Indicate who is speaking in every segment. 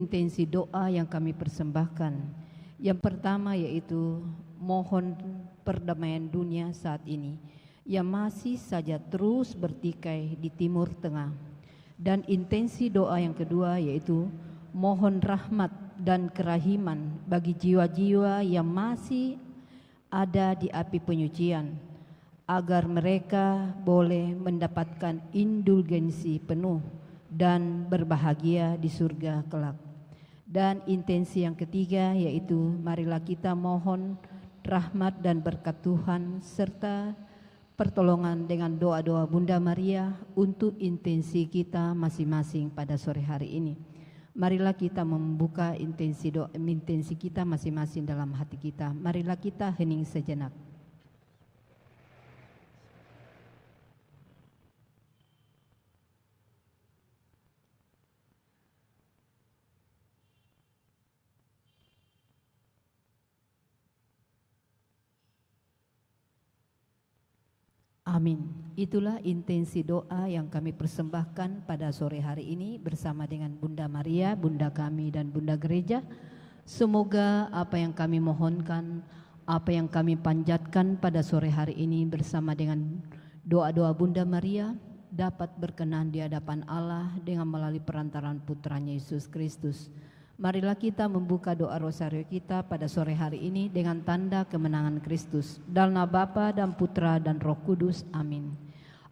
Speaker 1: Intensi doa yang kami persembahkan. Yang pertama yaitu mohon perdamaian dunia saat ini yang masih saja terus bertikai di Timur Tengah. Dan intensi doa yang kedua yaitu mohon rahmat dan kerahiman bagi jiwa-jiwa yang masih ada di api penyucian, agar mereka boleh mendapatkan indulgensi penuh dan berbahagia di surga kelak. Dan intensi yang ketiga yaitu marilah kita mohon rahmat dan berkat Tuhan serta pertolongan dengan doa-doa Bunda Maria untuk intensi kita masing-masing pada sore hari ini. Marilah kita membuka intensi kita masing-masing dalam hati kita. Marilah kita hening sejenak. Amin. Itulah intensi doa yang kami persembahkan pada sore hari ini bersama dengan Bunda Maria, Bunda kami dan Bunda Gereja. Semoga apa yang kami mohonkan, apa yang kami panjatkan pada sore hari ini bersama dengan doa-doa Bunda Maria dapat berkenan di hadapan Allah dengan melalui perantaraan putranya Yesus Kristus. Marilah kita membuka doa rosario kita pada sore hari ini dengan tanda kemenangan Kristus. Dalam nama Bapa dan Putra dan Roh Kudus. Amin.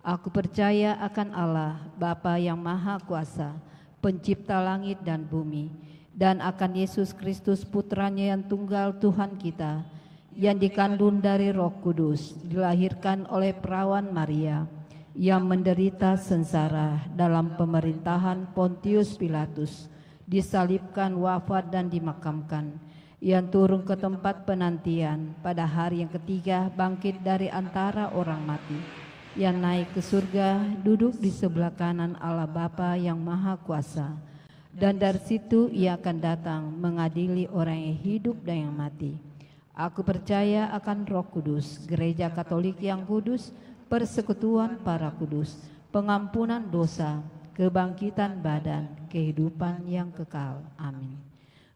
Speaker 1: Aku percaya akan Allah, Bapa yang Maha Kuasa, Pencipta langit dan bumi, dan akan Yesus Kristus Putranya yang tunggal Tuhan kita, yang dikandung dari Roh Kudus, dilahirkan oleh perawan Maria, yang menderita sengsara dalam pemerintahan Pontius Pilatus, disalibkan, wafat dan dimakamkan, yang turun ke tempat penantian, pada hari yang ketiga bangkit dari antara orang mati, yang naik ke surga, duduk di sebelah kanan Allah Bapa yang Maha Kuasa, dan dari situ ia akan datang mengadili orang yang hidup dan yang mati. Aku percaya akan Roh Kudus, Gereja Katolik yang kudus, persekutuan para kudus, pengampunan dosa, kebangkitan badan, kehidupan yang kekal. Amin.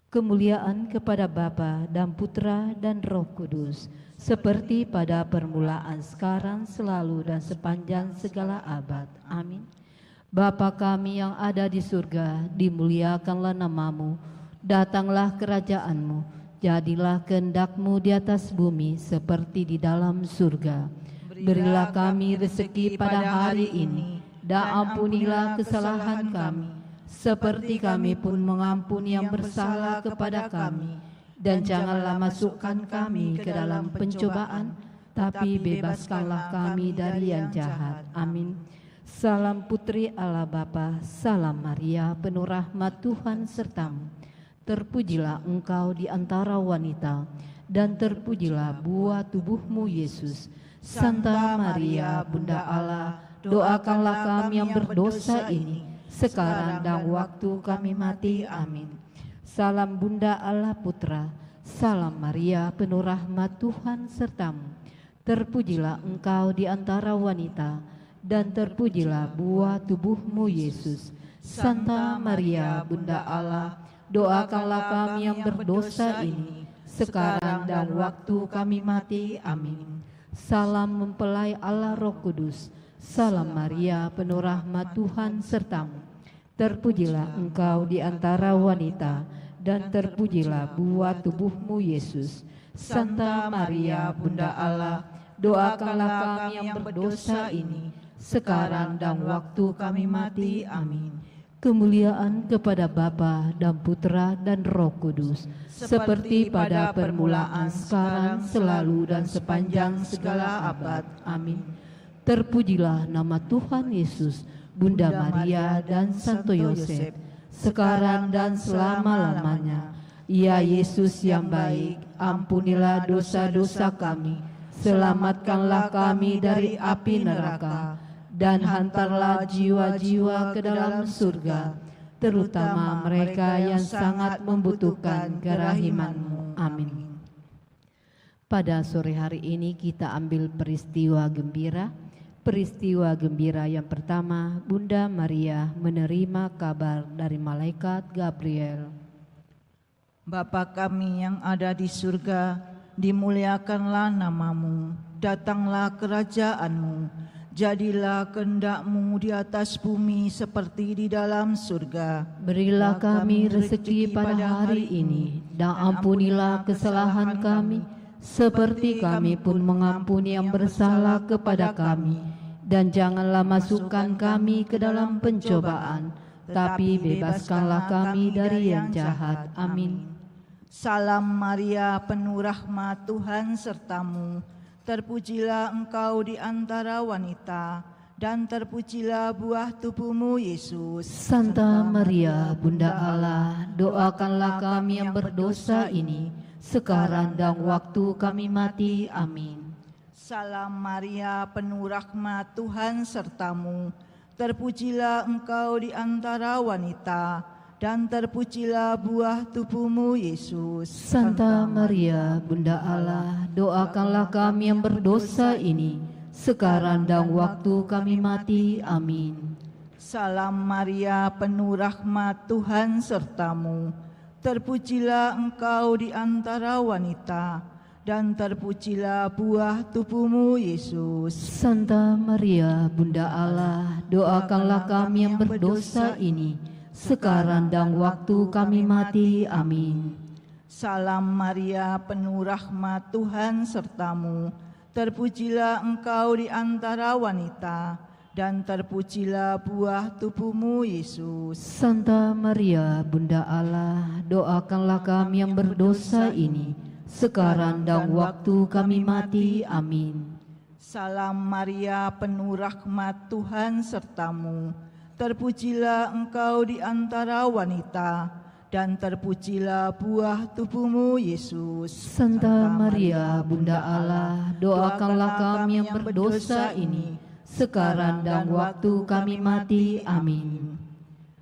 Speaker 1: Kemuliaan kepada Bapa dan Putra dan Roh Kudus, seperti pada permulaan, sekarang, selalu, dan sepanjang segala abad. Amin. Bapa kami yang ada di surga, dimuliakanlah nama-Mu, datanglah kerajaan-Mu, jadilah kehendak-Mu di atas bumi seperti di dalam surga. Berilah kami rezeki pada hari ini, dan ampunilah kesalahan kami, seperti kami pun mengampuni yang bersalah kepada kami. Dan janganlah masukkan kami ke dalam pencobaan, tapi bebaskanlah kami dari yang jahat. Amin. Salam Putri Allah Bapa, salam Maria, penuh rahmat Tuhan sertamu. Terpujilah engkau di antara wanita, dan terpujilah buah tubuhmu Yesus. Santa Maria, Bunda Allah, doakanlah kami yang berdosa ini, sekarang dan waktu kami mati. Amin. Salam Bunda Allah Putra, salam Maria, penuh rahmat Tuhan sertamu. Terpujilah engkau di antara wanita, dan terpujilah buah tubuhmu Yesus. Santa Maria, Bunda Allah, doakanlah kami yang berdosa ini, sekarang dan waktu kami mati. Amin. Salam mempelai Allah Roh Kudus, salam Maria, penuh rahmat Tuhan sertamu. Terpujilah engkau di antara wanita, dan terpujilah buah tubuhmu Yesus. Santa Maria, Bunda Allah, doakanlah kami yang berdosa ini, sekarang dan waktu kami mati. Amin. Kemuliaan kepada Bapa dan Putra dan Roh Kudus, seperti pada permulaan, sekarang, selalu, dan sepanjang segala abad. Amin. Terpujilah nama Tuhan Yesus, Bunda Maria dan Santo Yosef, sekarang dan selama-lamanya. Ya Yesus yang baik, ampunilah dosa-dosa kami, selamatkanlah kami dari api neraka, dan hantarlah jiwa-jiwa ke dalam surga, terutama mereka yang sangat membutuhkan kerahiman-Mu. Amin. Pada sore hari ini kita ambil peristiwa gembira. Peristiwa gembira yang pertama, Bunda Maria menerima kabar dari malaikat Gabriel
Speaker 2: Bapa kami yang ada di surga, dimuliakanlah namamu, datanglah kerajaan-Mu, jadilah kehendak-Mu di atas bumi seperti di dalam surga.
Speaker 1: Berilah kami rezeki pada hari ini, dan ampunilah kesalahan kami, seperti kami pun mengampuni yang bersalah kepada kami. Dan janganlah masukkan kami ke dalam pencobaan, tapi bebaskanlah kami dari yang jahat. Amin.
Speaker 2: Salam Maria, penuh rahmat, Tuhan sertamu. Terpujilah engkau di antara wanita, dan terpujilah buah tubuhmu, Yesus.
Speaker 1: Santa Maria, Bunda Allah, doakanlah kami yang berdosa ini, sekarang dan waktu kami mati. Amin.
Speaker 2: Salam Maria, penuh rahmat, Tuhan sertamu. Terpujilah engkau di antara wanita, dan terpujilah buah tubuhmu, Yesus.
Speaker 1: Santa Maria, Bunda Allah, doakanlah kami yang berdosa ini, sekarang dan waktu kami mati. Amin.
Speaker 2: Salam Maria, penuh rahmat, Tuhan sertamu. Terpujilah engkau di antara wanita, dan terpujilah buah tubuhmu, Yesus.
Speaker 1: Santa Maria, Bunda Allah, doakanlah kami yang berdosa ini, sekarang dan waktu kami mati. Amin.
Speaker 2: Salam Maria, penuh rahmat, Tuhan sertamu. Terpujilah engkau di antara wanita, dan terpujilah buah tubuhmu, Yesus.
Speaker 1: Santa Maria, Bunda Allah, doakanlah kami yang berdosa ini, sekarang dan waktu kami mati. Amin.
Speaker 2: Salam Maria, penuh rahmat, Tuhan sertamu. Terpujilah engkau di antara wanita, dan terpujilah buah tubuhmu, Yesus.
Speaker 1: Santa Maria, Bunda Allah, doakanlah kami yang berdosa ini, sekarang dan waktu kami mati. Amin.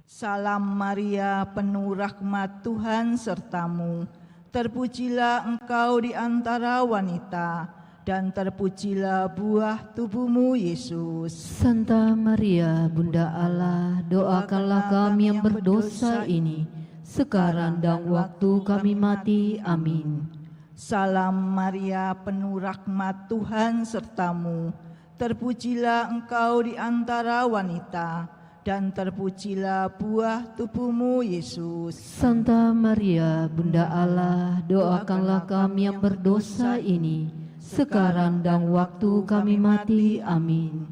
Speaker 2: Salam Maria, penuh rahmat, Tuhan sertamu. Terpujilah engkau di antara wanita, dan terpujilah buah tubuhmu, Yesus.
Speaker 1: Santa Maria, Bunda Allah, doakanlah kami yang berdosa ini, sekarang dan waktu kami mati. Amin.
Speaker 2: Salam Maria, penuh rahmat, Tuhan sertamu. Terpujilah engkau di antara wanita, dan terpujilah buah tubuhmu, Yesus.
Speaker 1: Santa Maria, Bunda Allah, doakanlah kami yang berdosa ini, sekarang dan waktu kami mati. Amin.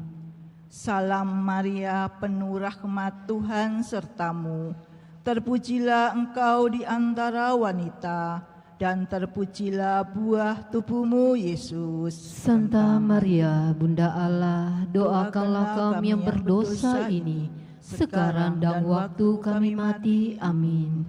Speaker 2: Salam Maria, penuh rahmat, Tuhan sertamu. Terpujilah engkau di antara wanita, dan terpujilah buah tubuhmu, Yesus.
Speaker 1: Santa Maria, Bunda Allah, doakanlah kami yang berdosa ini, sekarang dan waktu kami mati. Amin.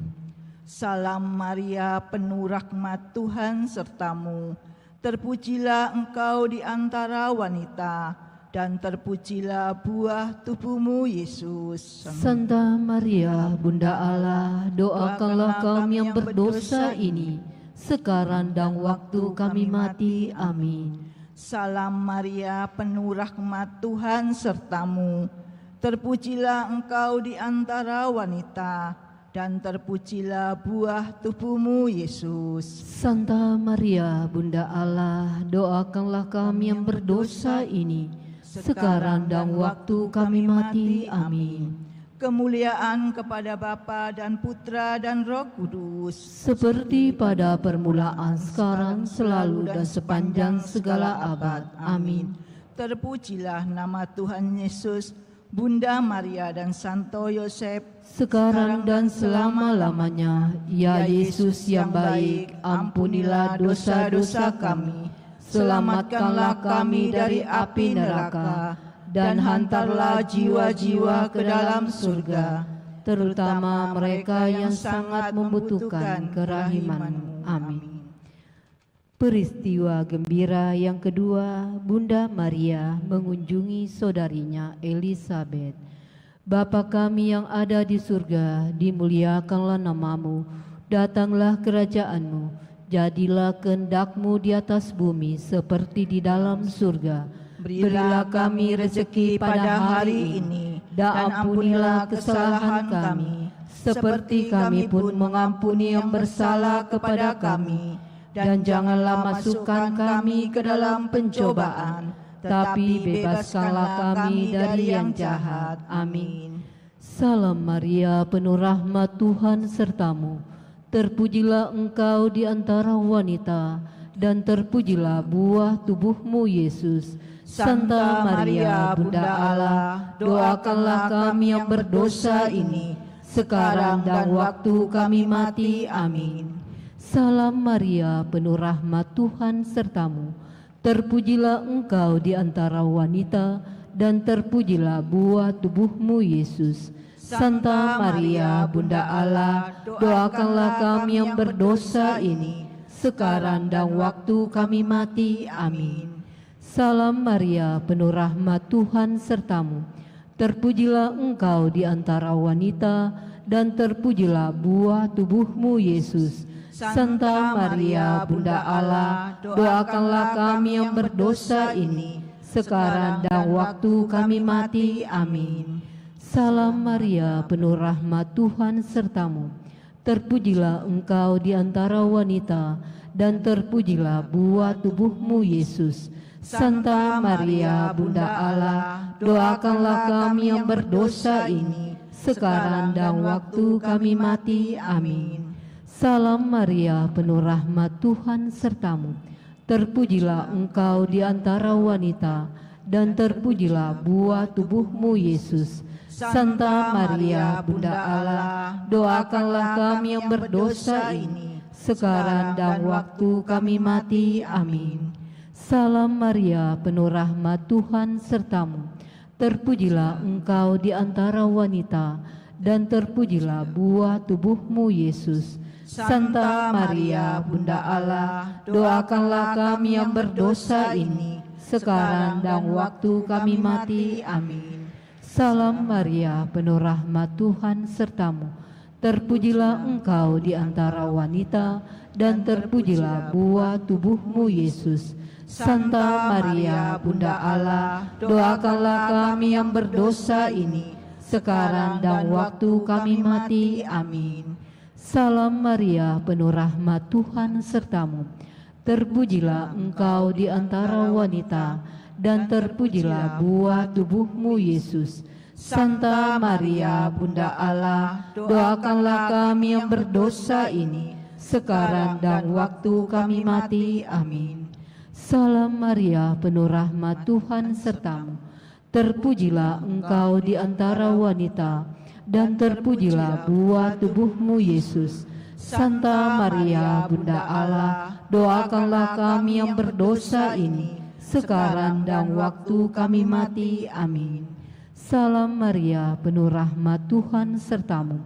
Speaker 2: Salam Maria, penuh rahmat, Tuhan sertamu. Terpujilah engkau di antara wanita, dan terpujilah buah tubuhmu, Yesus.
Speaker 1: Santa Maria, Bunda Allah, doakanlah kami yang berdosa ini, sekarang dan waktu kami mati. Amin.
Speaker 2: Salam Maria, penuh rahmat, Tuhan sertamu. Terpujilah engkau di antara wanita, dan terpujilah buah tubuhmu, Yesus.
Speaker 1: Santa Maria, Bunda Allah, doakanlah kami yang berdosa ini, sekarang dan waktu kami mati. Amin.
Speaker 2: Kemuliaan kepada Bapa dan Putra dan Roh Kudus,
Speaker 1: seperti pada permulaan, sekarang, selalu, dan sepanjang segala abad. Amin.
Speaker 2: Terpujilah nama Tuhan Yesus, Bunda Maria dan Santo Yosef,
Speaker 1: sekarang dan selama-lamanya. Ya Yesus yang baik, ampunilah dosa-dosa kami, selamatkanlah kami dari api neraka, dan hantarlah jiwa-jiwa ke dalam surga, terutama mereka yang sangat membutuhkan kerahiman-Mu. Amin. Peristiwa gembira yang kedua, Bunda Maria mengunjungi saudarinya Elisabet. Bapa kami yang ada di surga, dimuliakanlah nama-Mu, datanglah kerajaan-Mu, jadilah kehendak-Mu di atas bumi seperti di dalam surga. Berilah kami rezeki pada hari ini, dan ampunilah kesalahan kami, seperti kami pun mengampuni yang bersalah kepada kami. Dan janganlah masukkan kami ke dalam pencobaan, tapi bebaskanlah kami dari yang jahat. Amin. Salam Maria, penuh rahmat, Tuhan sertamu. Terpujilah engkau di antara wanita, dan terpujilah buah tubuhmu, Yesus. Santa Maria, Bunda Allah, doakanlah kami yang berdosa ini, sekarang dan waktu kami mati. Amin. Salam Maria, penuh rahmat, Tuhan sertamu. Terpujilah engkau di antara wanita, dan terpujilah buah tubuhmu, Yesus. Santa Maria, Bunda Allah, doakanlah kami yang berdosa ini, sekarang dan waktu kami mati. Amin. Salam Maria, penuh rahmat, Tuhan sertamu. Terpujilah engkau di antara wanita, dan terpujilah buah tubuhmu, Yesus. Santa Maria, Bunda Allah, doakanlah kami yang berdosa ini, sekarang dan waktu kami mati. Amin. Salam Maria, penuh rahmat, Tuhan sertamu. Terpujilah engkau di antara wanita, dan terpujilah buah tubuhmu, Yesus. Santa Maria, Bunda Allah, doakanlah kami yang berdosa ini, sekarang dan waktu kami mati. Amin. Salam Maria, penuh rahmat, Tuhan sertamu. Terpujilah engkau di antara wanita, dan terpujilah buah tubuhmu, Yesus. Santa Maria, Bunda Allah, doakanlah kami yang berdosa ini, sekarang dan waktu kami mati. Amin. Salam Maria, penuh rahmat, Tuhan sertamu. Terpujilah engkau di antara wanita, dan terpujilah buah tubuhmu, Yesus. Santa Maria, Bunda Allah, doakanlah kami yang berdosa ini, sekarang dan waktu kami mati. Amin. Salam Maria, penuh rahmat, Tuhan sertamu. Terpujilah engkau di antara wanita, dan terpujilah buah tubuhmu, Yesus. Santa Maria, Bunda Allah, doakanlah kami yang berdosa ini, sekarang dan waktu kami mati. Amin. Salam Maria, penuh rahmat, Tuhan sertamu. Terpujilah engkau di antara wanita, dan terpujilah buah tubuhmu, Yesus. Santa Maria, Bunda Allah, doakanlah kami yang berdosa ini, sekarang dan waktu kami mati. Amin. Salam Maria, penuh rahmat, Tuhan sertamu. Terpujilah engkau di antara wanita, dan terpujilah buah tubuhmu, Yesus. Santa Maria, Bunda Allah, doakanlah kami yang berdosa ini, sekarang dan waktu kami mati. Amin. Salam Maria, penuh rahmat, Tuhan sertamu.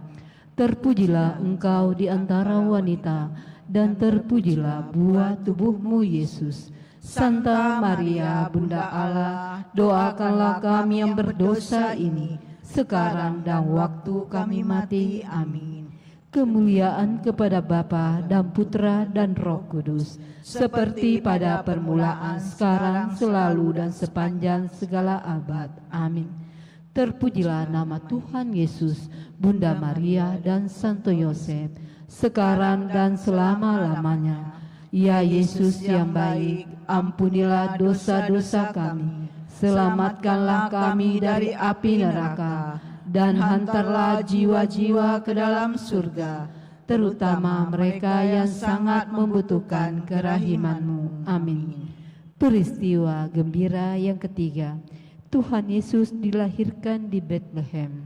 Speaker 1: Terpujilah engkau di antara wanita, dan terpujilah buah tubuhmu, Yesus. Santa Maria, Bunda Allah, doakanlah kami yang berdosa ini, sekarang dan waktu kami mati. Amin. Kemuliaan kepada Bapa dan Putra dan Roh Kudus, seperti pada permulaan, sekarang, selalu, dan sepanjang segala abad. Amin. Terpujilah nama Tuhan Yesus, Bunda Maria dan Santo Yosef, sekarang dan selama-lamanya. Ya Yesus yang baik, ampunilah dosa-dosa kami, selamatkanlah kami dari api neraka, dan hantarlah jiwa-jiwa ke dalam surga, terutama mereka yang sangat membutuhkan kerahiman-Mu. Amin. Peristiwa gembira yang ketiga, Tuhan Yesus dilahirkan di Bethlehem.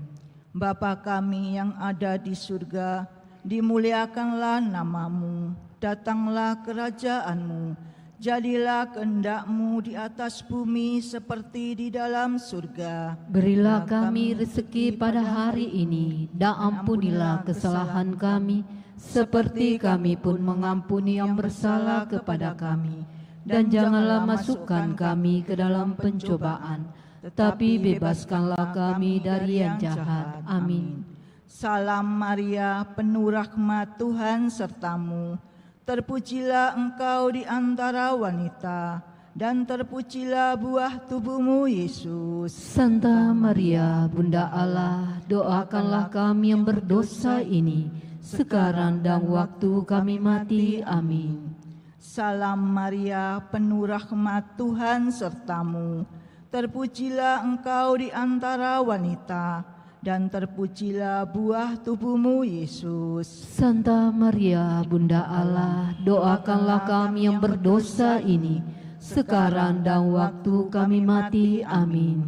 Speaker 2: Bapa kami yang ada di surga, dimuliakanlah nama-Mu, datanglah kerajaan-Mu, jadilah kehendak-Mu di atas bumi seperti di dalam surga.
Speaker 1: Berilah kami rezeki pada hari ini, dan ampunilah kesalahan kami, seperti kami pun mengampuni yang bersalah kepada kami. Dan janganlah masukkan kami ke dalam pencobaan, tetapi bebaskanlah kami dari yang jahat. Amin.
Speaker 2: Salam Maria, penuh rahmat, Tuhan sertamu. Terpujilah engkau di antara wanita, dan terpujilah buah tubuhmu, Yesus.
Speaker 1: Santa Maria, Bunda Allah, doakanlah kami yang berdosa ini, sekarang dan waktu kami mati. Amin.
Speaker 2: Salam Maria, penuh rahmat, Tuhan sertamu. Terpujilah engkau di antara wanita, dan terpujilah buah tubuhmu, Yesus.
Speaker 1: Santa Maria, Bunda Allah, doakanlah kami yang berdosa ini, sekarang dan waktu kami mati. Amin.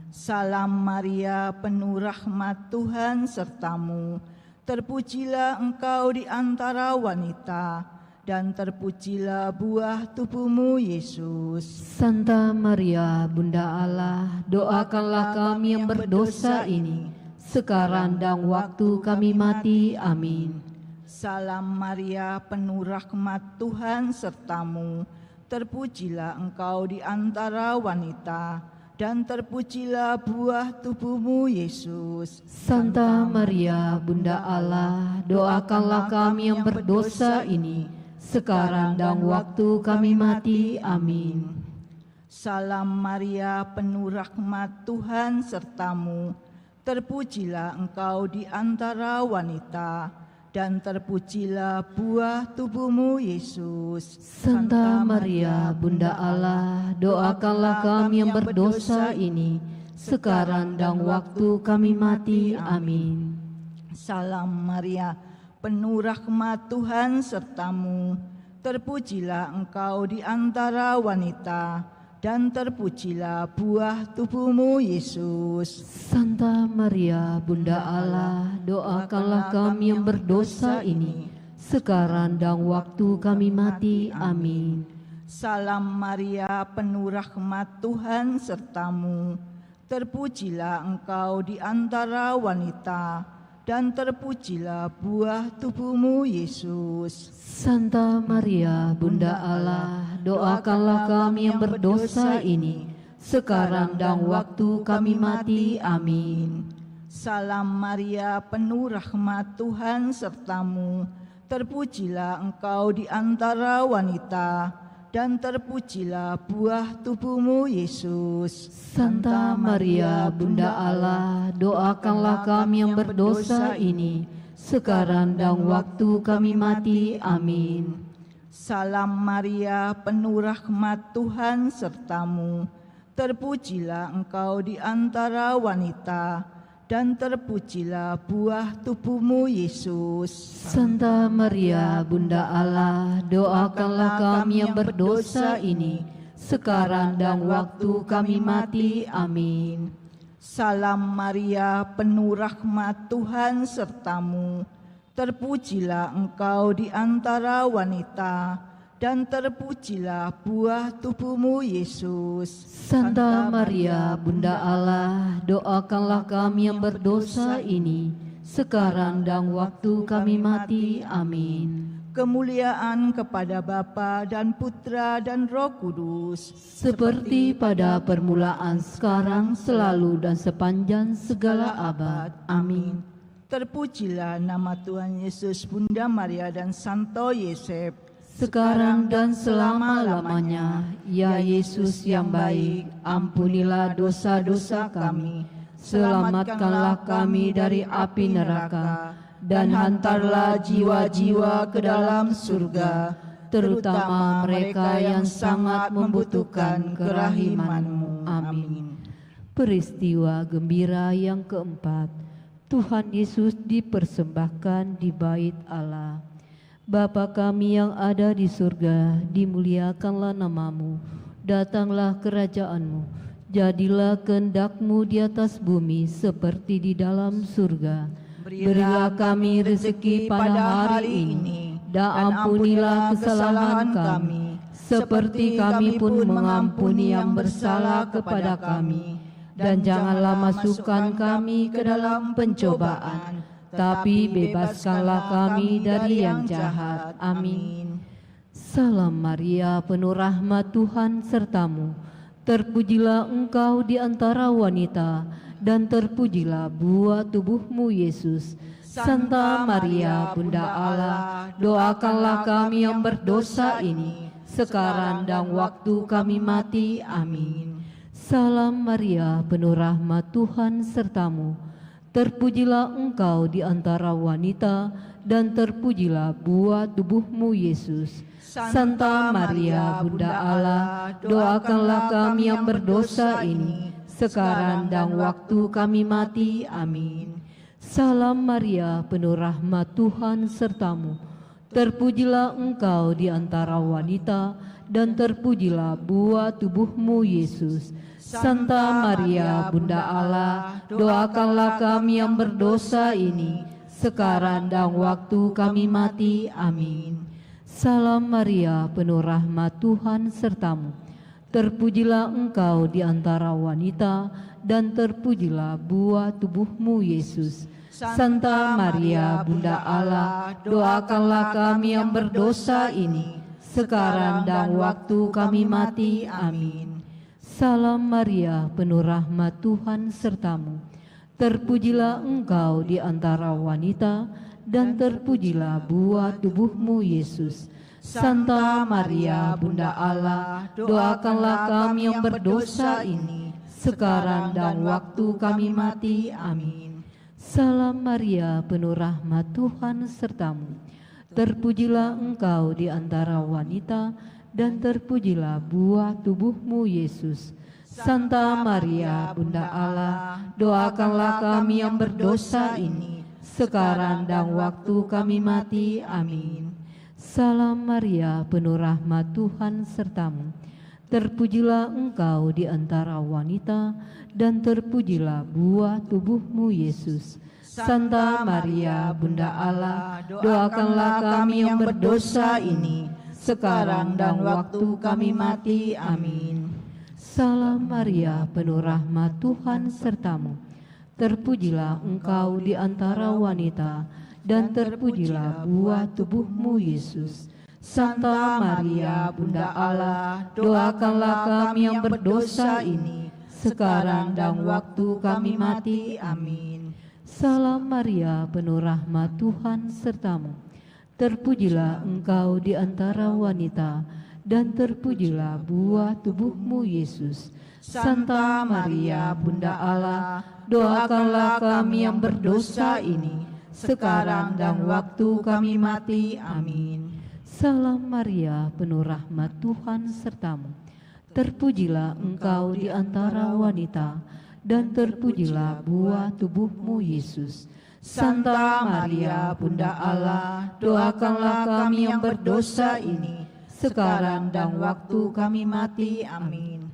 Speaker 2: Salam Maria, penuh rahmat, Tuhan sertamu. Terpujilah engkau di antara wanita, dan terpujilah buah tubuhmu, Yesus.
Speaker 1: Santa Maria, Bunda Allah, doakanlah kami yang berdosa ini, sekarang dan waktu kami mati. Amin.
Speaker 2: Salam Maria, penuh rahmat, Tuhan sertamu. Terpujilah engkau di antara wanita, dan terpujilah buah tubuhmu, Yesus.
Speaker 1: Santa Maria, Bunda Allah, doakanlah kami yang berdosa ini, sekarang dan waktu kami mati. Amin.
Speaker 2: Salam Maria, penuh rahmat, Tuhan sertamu. Terpujilah engkau di antara wanita, dan terpujilah buah tubuhmu, Yesus.
Speaker 1: Santa Maria, Bunda Allah, doakanlah kami yang berdosa ini, sekarang dan waktu kami mati. Amin.
Speaker 2: Salam Maria, penuh rahmat, Tuhan sertamu. Terpujilah engkau di antara wanita, dan terpujilah buah tubuhmu, Yesus.
Speaker 1: Santa Maria, Bunda Allah, doakanlah kami yang berdosa ini, sekarang dan waktu kami mati. Amin.
Speaker 2: Salam Maria, penuh rahmat, Tuhan sertamu. Terpujilah engkau di antara wanita, dan terpujilah buah tubuhmu, Yesus.
Speaker 1: Santa Maria, Bunda Allah, doakanlah kami yang berdosa ini, sekarang dan waktu kami mati. Amin.
Speaker 2: Salam Maria, penuh rahmat, Tuhan sertamu. Terpujilah engkau di antara wanita, dan terpujilah buah tubuhmu, Yesus.
Speaker 1: Santa Maria, Bunda Allah, doakanlah kami yang berdosa ini, sekarang dan waktu kami mati. Amin.
Speaker 2: Salam Maria, penuh rahmat, Tuhan sertamu. Terpujilah engkau di antara wanita, dan terpujilah buah tubuhmu, Yesus.
Speaker 1: Santa Maria, Bunda Allah, doakanlah kami yang berdosa ini, sekarang dan waktu kami mati. Amin.
Speaker 2: Salam Maria, penuh rahmat, Tuhan sertamu. Terpujilah engkau di antara wanita, dan terpujilah buah tubuhmu, Yesus.
Speaker 1: Santa Maria, Bunda Allah, doakanlah kami yang berdosa ini, sekarang dan waktu kami mati. Amin.
Speaker 2: Kemuliaan kepada Bapa dan Putra dan Roh Kudus,
Speaker 1: seperti pada permulaan, sekarang, selalu, dan sepanjang segala abad. Amin.
Speaker 2: Terpujilah nama Tuhan Yesus, Bunda Maria dan Santo Yosef,
Speaker 1: sekarang dan selama-lamanya. Ya Yesus yang baik, ampunilah dosa-dosa kami, selamatkanlah kami dari api neraka, dan hantarlah jiwa-jiwa ke dalam surga, terutama mereka yang sangat membutuhkan kerahiman-Mu. Amin. Peristiwa gembira yang keempat, Tuhan Yesus dipersembahkan di bait Allah. Bapa kami yang ada di surga, dimuliakanlah nama-Mu, datanglah kerajaan-Mu, jadilah kehendak-Mu di atas bumi seperti di dalam surga. Berilah kami rezeki pada hari ini, dan ampunilah kesalahan kami, seperti kami pun mengampuni yang bersalah kepada kami. Dan janganlah masukkan kami ke dalam pencobaan, tapi bebaskanlah kami dari yang jahat. Amin. Salam Maria, penuh rahmat, Tuhan sertamu. Terpujilah engkau di antara wanita, dan terpujilah buah tubuhmu, Yesus. Santa Maria, Bunda Allah, doakanlah kami yang berdosa ini, sekarang dan waktu kami mati. Amin. Salam Maria, penuh rahmat, Tuhan sertamu. Terpujilah engkau di antara wanita, dan terpujilah buah tubuhmu, Yesus. Santa Maria, Bunda Allah, doakanlah kami yang berdosa ini, sekarang dan waktu kami mati. Amin. Salam Maria, penuh rahmat, Tuhan sertamu. Terpujilah engkau di antara wanita, dan terpujilah buah tubuhmu, Yesus. Santa Maria, Bunda Allah, doakanlah kami yang berdosa ini, sekarang dan waktu kami mati. Amin. Salam Maria, penuh rahmat, Tuhan sertamu. Terpujilah engkau di antara wanita, dan terpujilah buah tubuhmu, Yesus. Santa Maria, Bunda Allah, doakanlah kami yang berdosa ini, sekarang dan waktu kami mati. Amin. Salam Maria, penuh rahmat, Tuhan sertamu. Terpujilah engkau di antara wanita, dan terpujilah buah tubuhmu, Yesus. Santa Maria, Bunda Allah, doakanlah kami yang berdosa ini, sekarang dan waktu kami mati. Amin. Salam Maria, penuh rahmat, Tuhan sertamu. Terpujilah engkau di antara wanita, dan terpujilah buah tubuhmu, Yesus. Santa Maria, Bunda Allah, doakanlah kami yang berdosa ini, sekarang dan waktu kami mati. Amin. Salam Maria, penuh rahmat, Tuhan sertamu. Terpujilah engkau di antara wanita, dan terpujilah buah tubuhmu, Yesus. Santa Maria, Bunda Allah, doakanlah kami yang berdosa ini, sekarang dan waktu kami mati. Amin. Salam Maria, penuh rahmat, Tuhan sertamu. Terpujilah engkau di antara wanita, dan terpujilah buah tubuhmu, Yesus. Santa Maria, Bunda Allah, doakanlah kami yang berdosa ini, sekarang dan waktu kami mati. Amin. Salam Maria, penuh rahmat, Tuhan sertamu. Terpujilah engkau di antara wanita, dan terpujilah buah tubuhmu, Yesus. Santa Maria, Bunda Allah, doakanlah kami yang berdosa ini, sekarang dan waktu kami mati. Amin. Salam Maria, penuh rahmat, Tuhan sertamu. Terpujilah engkau di antara wanita, dan terpujilah buah tubuhmu, Yesus. Santa Maria, Bunda Allah, doakanlah kami yang berdosa ini, sekarang dan waktu kami mati. Amin.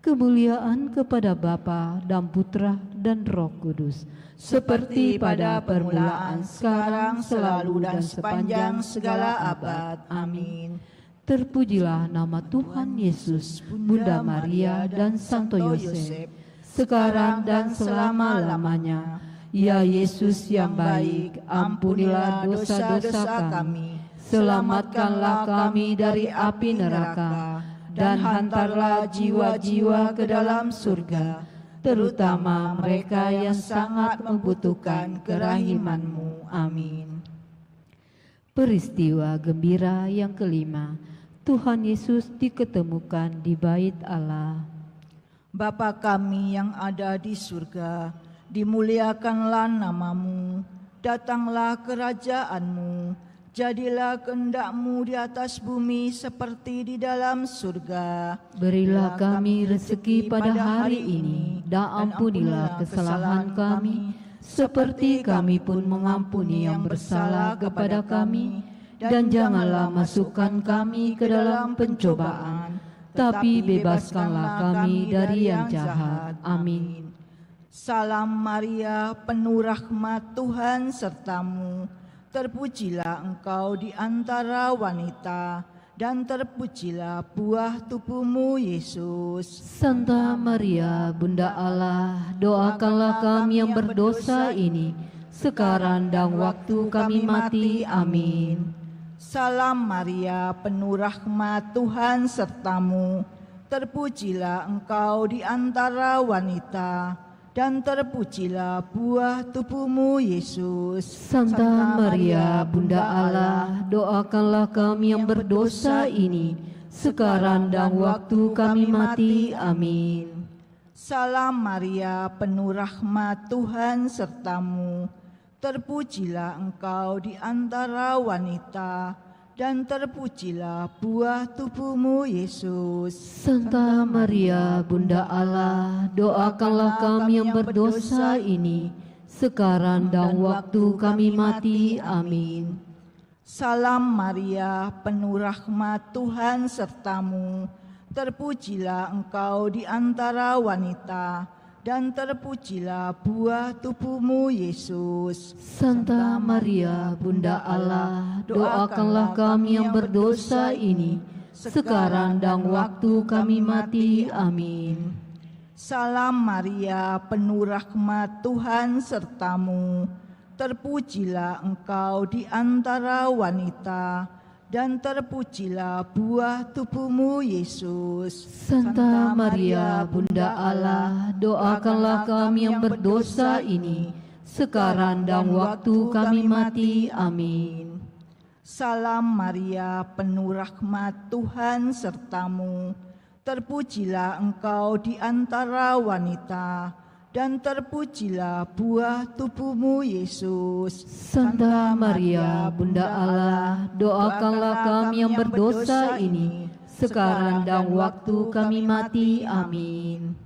Speaker 1: Kemuliaan kepada Bapa dan Putra dan Roh Kudus, seperti pada permulaan, sekarang, selalu, dan sepanjang segala abad. Amin. Terpujilah nama Tuhan Yesus, Bunda Maria, dan Santo Yosef, sekarang dan selama-lamanya. Ya Yesus yang baik, ampunilah dosa-dosa kami, selamatkanlah kami dari api neraka, dan hantarlah jiwa-jiwa ke dalam surga, terutama mereka yang sangat membutuhkan kerahiman-Mu. Amin. Peristiwa gembira yang kelima, Tuhan Yesus diketemukan di bait Allah.
Speaker 2: Bapa kami yang ada di surga, dimuliakanlah nama-Mu, datanglah kerajaan-Mu, jadilah kehendak-Mu di atas bumi seperti di dalam surga.
Speaker 1: Berilah kami rezeki pada hari ini, dan ampunilah kesalahan kami, seperti kami pun mengampuni yang bersalah kepada kami. Dan janganlah masukkan kami ke dalam pencobaan, tapi bebaskanlah kami dari yang jahat. Amin.
Speaker 2: Salam Maria, penuh rahmat, Tuhan sertamu. Terpujilah engkau di antara wanita, dan terpujilah buah tubuhmu, Yesus.
Speaker 1: Santa Maria, Bunda Allah, doakanlah kami yang berdosa ini, sekarang dan waktu kami mati. Amin.
Speaker 2: Salam Maria, penuh rahmat, Tuhan sertamu. Terpujilah engkau di antara wanita, dan terpujilah buah tubuhmu, Yesus.
Speaker 1: Santa Maria, Bunda Allah, doakanlah kami yang berdosa ini, sekarang dan waktu kami mati. Amin.
Speaker 2: Salam Maria, penuh rahmat, Tuhan sertamu. Terpujilah engkau di antara wanita, dan terpujilah buah tubuhmu, Yesus.
Speaker 1: Santa Maria, Bunda Allah, doakanlah kami yang berdosa ini, sekarang dan waktu kami mati. Amin.
Speaker 2: Salam Maria, penuh rahmat, Tuhan sertamu. Terpujilah engkau di antara wanita, dan terpujilah buah tubuhmu, Yesus.
Speaker 1: Santa Maria, Bunda Allah, doakanlah kami yang berdosa ini, sekarang dan waktu kami mati. Amin.
Speaker 2: Salam Maria, penuh rahmat, Tuhan sertamu. Terpujilah engkau di antara wanita, dan terpujilah buah tubuhmu, Yesus.
Speaker 1: Santa Maria, Bunda Allah, doakanlah kami yang berdosa ini, sekarang dan waktu kami mati. Amin.
Speaker 2: Salam Maria, penuh rahmat, Tuhan sertamu. Terpujilah engkau di antara wanita, dan terpujilah buah tubuhmu, Yesus.
Speaker 1: Santa Maria, Bunda Allah, doakanlah kami yang berdosa ini, sekarang dan waktu kami mati. Amin.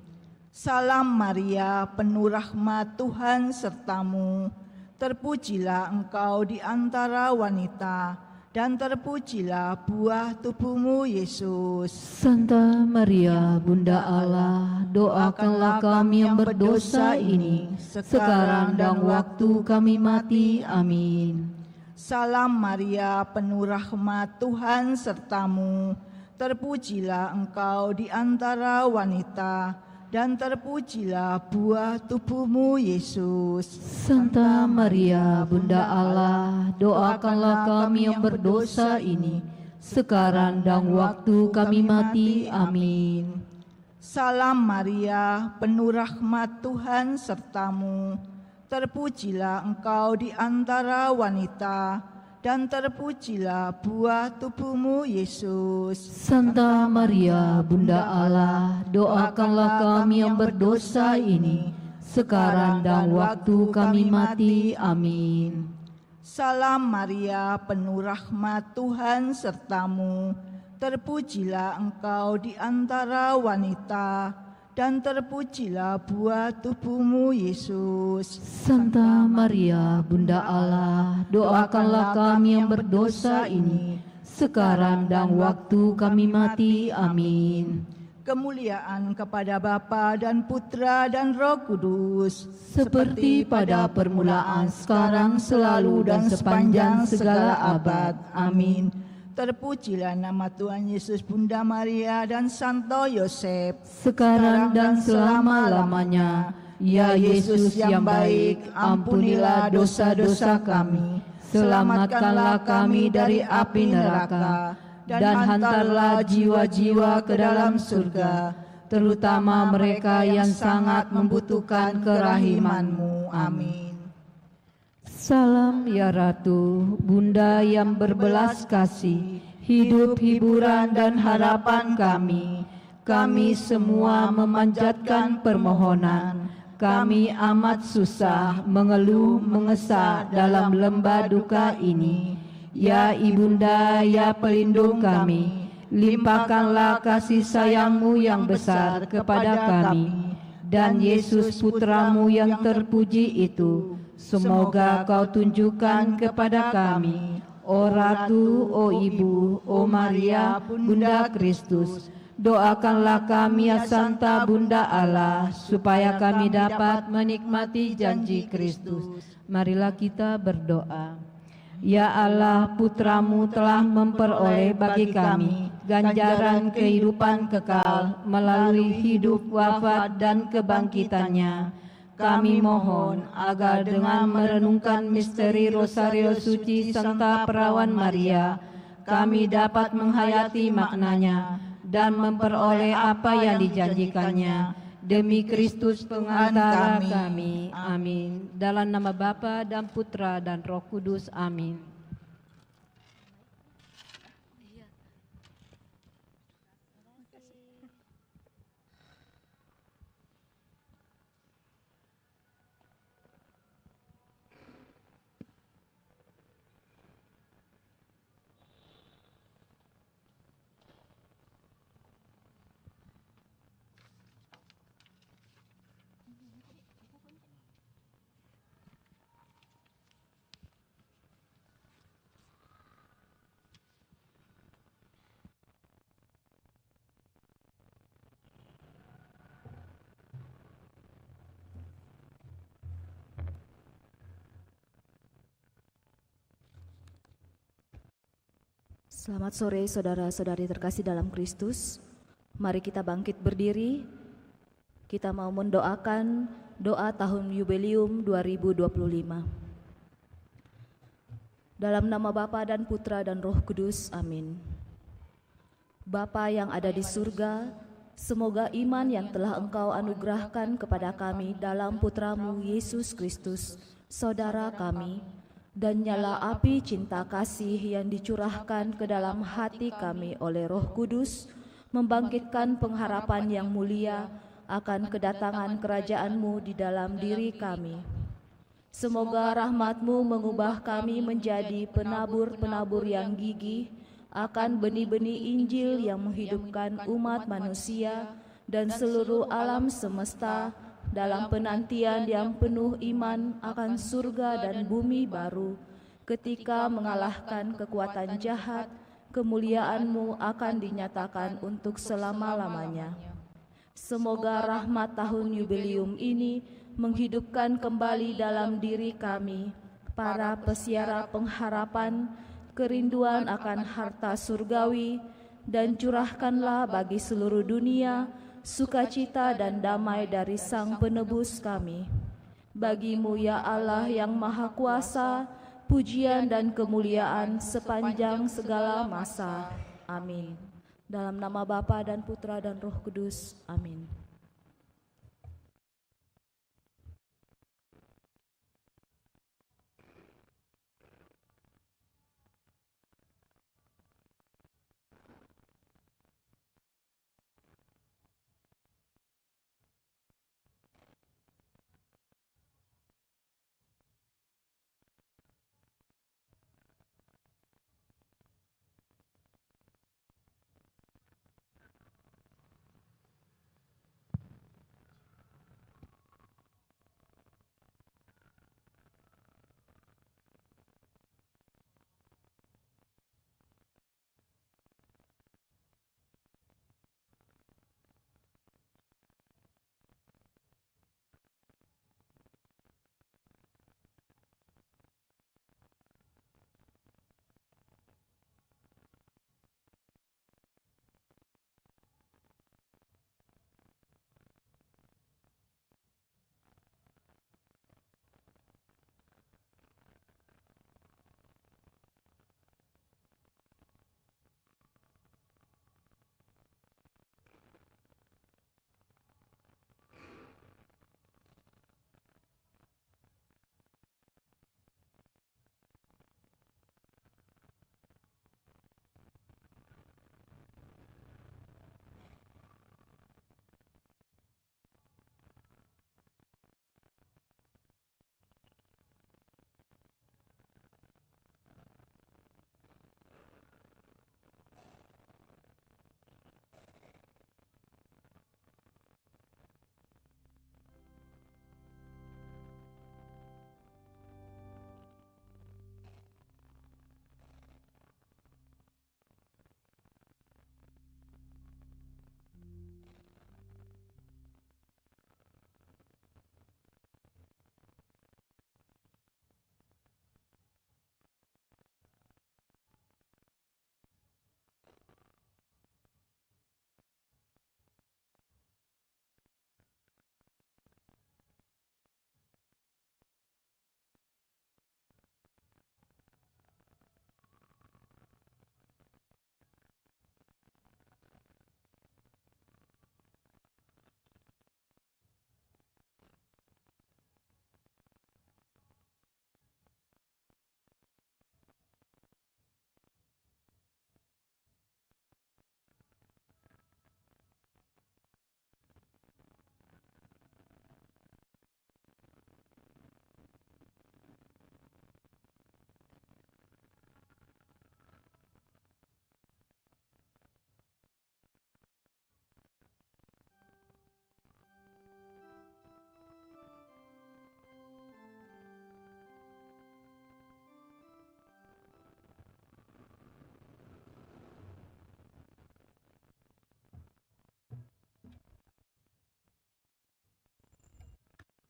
Speaker 2: Salam Maria, penuh rahmat, Tuhan sertamu. Terpujilah engkau di antara wanita, dan terpujilah buah tubuhmu, Yesus.
Speaker 1: Santa Maria, Bunda Allah, doakanlah kami yang berdosa ini, sekarang dan waktu kami mati. Amin.
Speaker 2: Salam Maria, penuh rahmat, Tuhan sertamu. Terpujilah engkau di antara wanita, dan terpujilah buah tubuhmu, Yesus.
Speaker 1: Santa Maria, Bunda Allah, doakanlah kami yang berdosa ini, sekarang dan waktu kami mati. Amin.
Speaker 2: Salam Maria, penuh rahmat, Tuhan sertamu. Terpujilah engkau di antara wanita, dan terpujilah buah tubuhmu, Yesus.
Speaker 1: Santa Maria, Bunda Allah, doakanlah kami yang berdosa ini, sekarang dan waktu kami mati. Amin.
Speaker 2: Salam Maria, penuh rahmat, Tuhan sertamu. Terpujilah engkau di antara wanita, dan terpujilah buah tubuhmu, Yesus.
Speaker 1: Santa Maria, Bunda Allah, doakanlah kami yang berdosa ini, sekarang dan waktu kami mati. Amin.
Speaker 2: Kemuliaan kepada Bapa dan Putra dan Roh Kudus,
Speaker 1: Seperti pada permulaan, sekarang, selalu, dan sepanjang segala abad. Amin.
Speaker 2: Terpujilah nama Tuhan Yesus, Bunda Maria, dan Santo Yosef,
Speaker 1: Sekarang dan selama-lamanya. Ya Yesus yang baik, ampunilah dosa-dosa kami, selamatkanlah kami dari api neraka, dan hantarlah jiwa-jiwa ke dalam surga, terutama mereka yang sangat membutuhkan kerahiman-Mu. Amin. Salam ya Ratu, Bunda yang berbelas kasih, hidup, hiburan, dan harapan kami. Kami semua memanjatkan permohonan. Kami amat susah, mengeluh, mengesah dalam lembah duka ini. Ya Ibunda, ya pelindung kami, limpahkanlah kasih sayang-Mu yang besar kepada kami. Dan Yesus Putra-Mu yang terpuji itu, semoga Kau tunjukkan kepada kami, O Ratu, O Ibu, O Maria, Bunda Kristus. Doakanlah kami ya Santa Bunda Allah, supaya kami dapat menikmati janji Kristus. Marilah kita berdoa. Ya Allah, Putra-Mu telah memperoleh bagi kami ganjaran kehidupan kekal melalui hidup, wafat, dan kebangkitannya. Kami mohon agar dengan merenungkan misteri Rosario Suci Santa Perawan Maria, kami dapat menghayati maknanya dan memperoleh apa yang dijanjikannya. Demi Kristus pengantara kami. Amin. Dalam nama Bapa dan Putra dan Roh Kudus. Amin.
Speaker 3: Selamat sore saudara-saudari terkasih dalam Kristus. Mari kita bangkit berdiri. Kita mau mendoakan doa tahun Yubileum 2025. Dalam nama Bapa dan Putra dan Roh Kudus, amin. Bapa yang ada di surga, semoga iman yang telah Engkau anugerahkan kepada kami dalam Putramu Yesus Kristus, saudara kami, dan nyala api cinta kasih yang dicurahkan ke dalam hati kami oleh Roh Kudus, membangkitkan pengharapan yang mulia akan kedatangan kerajaan-Mu di dalam diri kami. Semoga rahmat-Mu mengubah kami menjadi penabur-penabur yang gigih akan benih-benih Injil yang menghidupkan umat manusia dan seluruh alam semesta dalam penantian yang penuh iman akan surga dan bumi baru. Ketika mengalahkan kekuatan jahat, kemuliaan-Mu akan dinyatakan untuk selama-lamanya. Semoga rahmat tahun Yubileum ini menghidupkan kembali dalam diri kami, para pesiara pengharapan, kerinduan akan harta surgawi, dan curahkanlah bagi seluruh dunia sukacita dan damai dari Sang Penebus kami. Bagi-Mu ya Allah yang Maha Kuasa, pujian dan kemuliaan sepanjang segala masa. Amin. Dalam nama Bapa dan Putra dan Roh Kudus. Amin.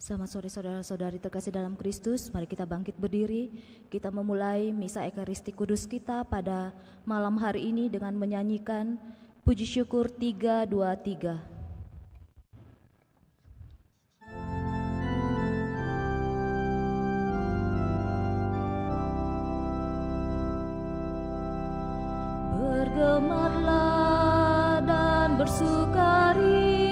Speaker 3: Selamat sore saudara-saudari terkasih dalam Kristus. Mari kita bangkit berdiri. Kita memulai misa Ekaristi Kudus kita pada malam hari ini dengan menyanyikan Puji Syukur 323. Bergemarlah dan bersukari,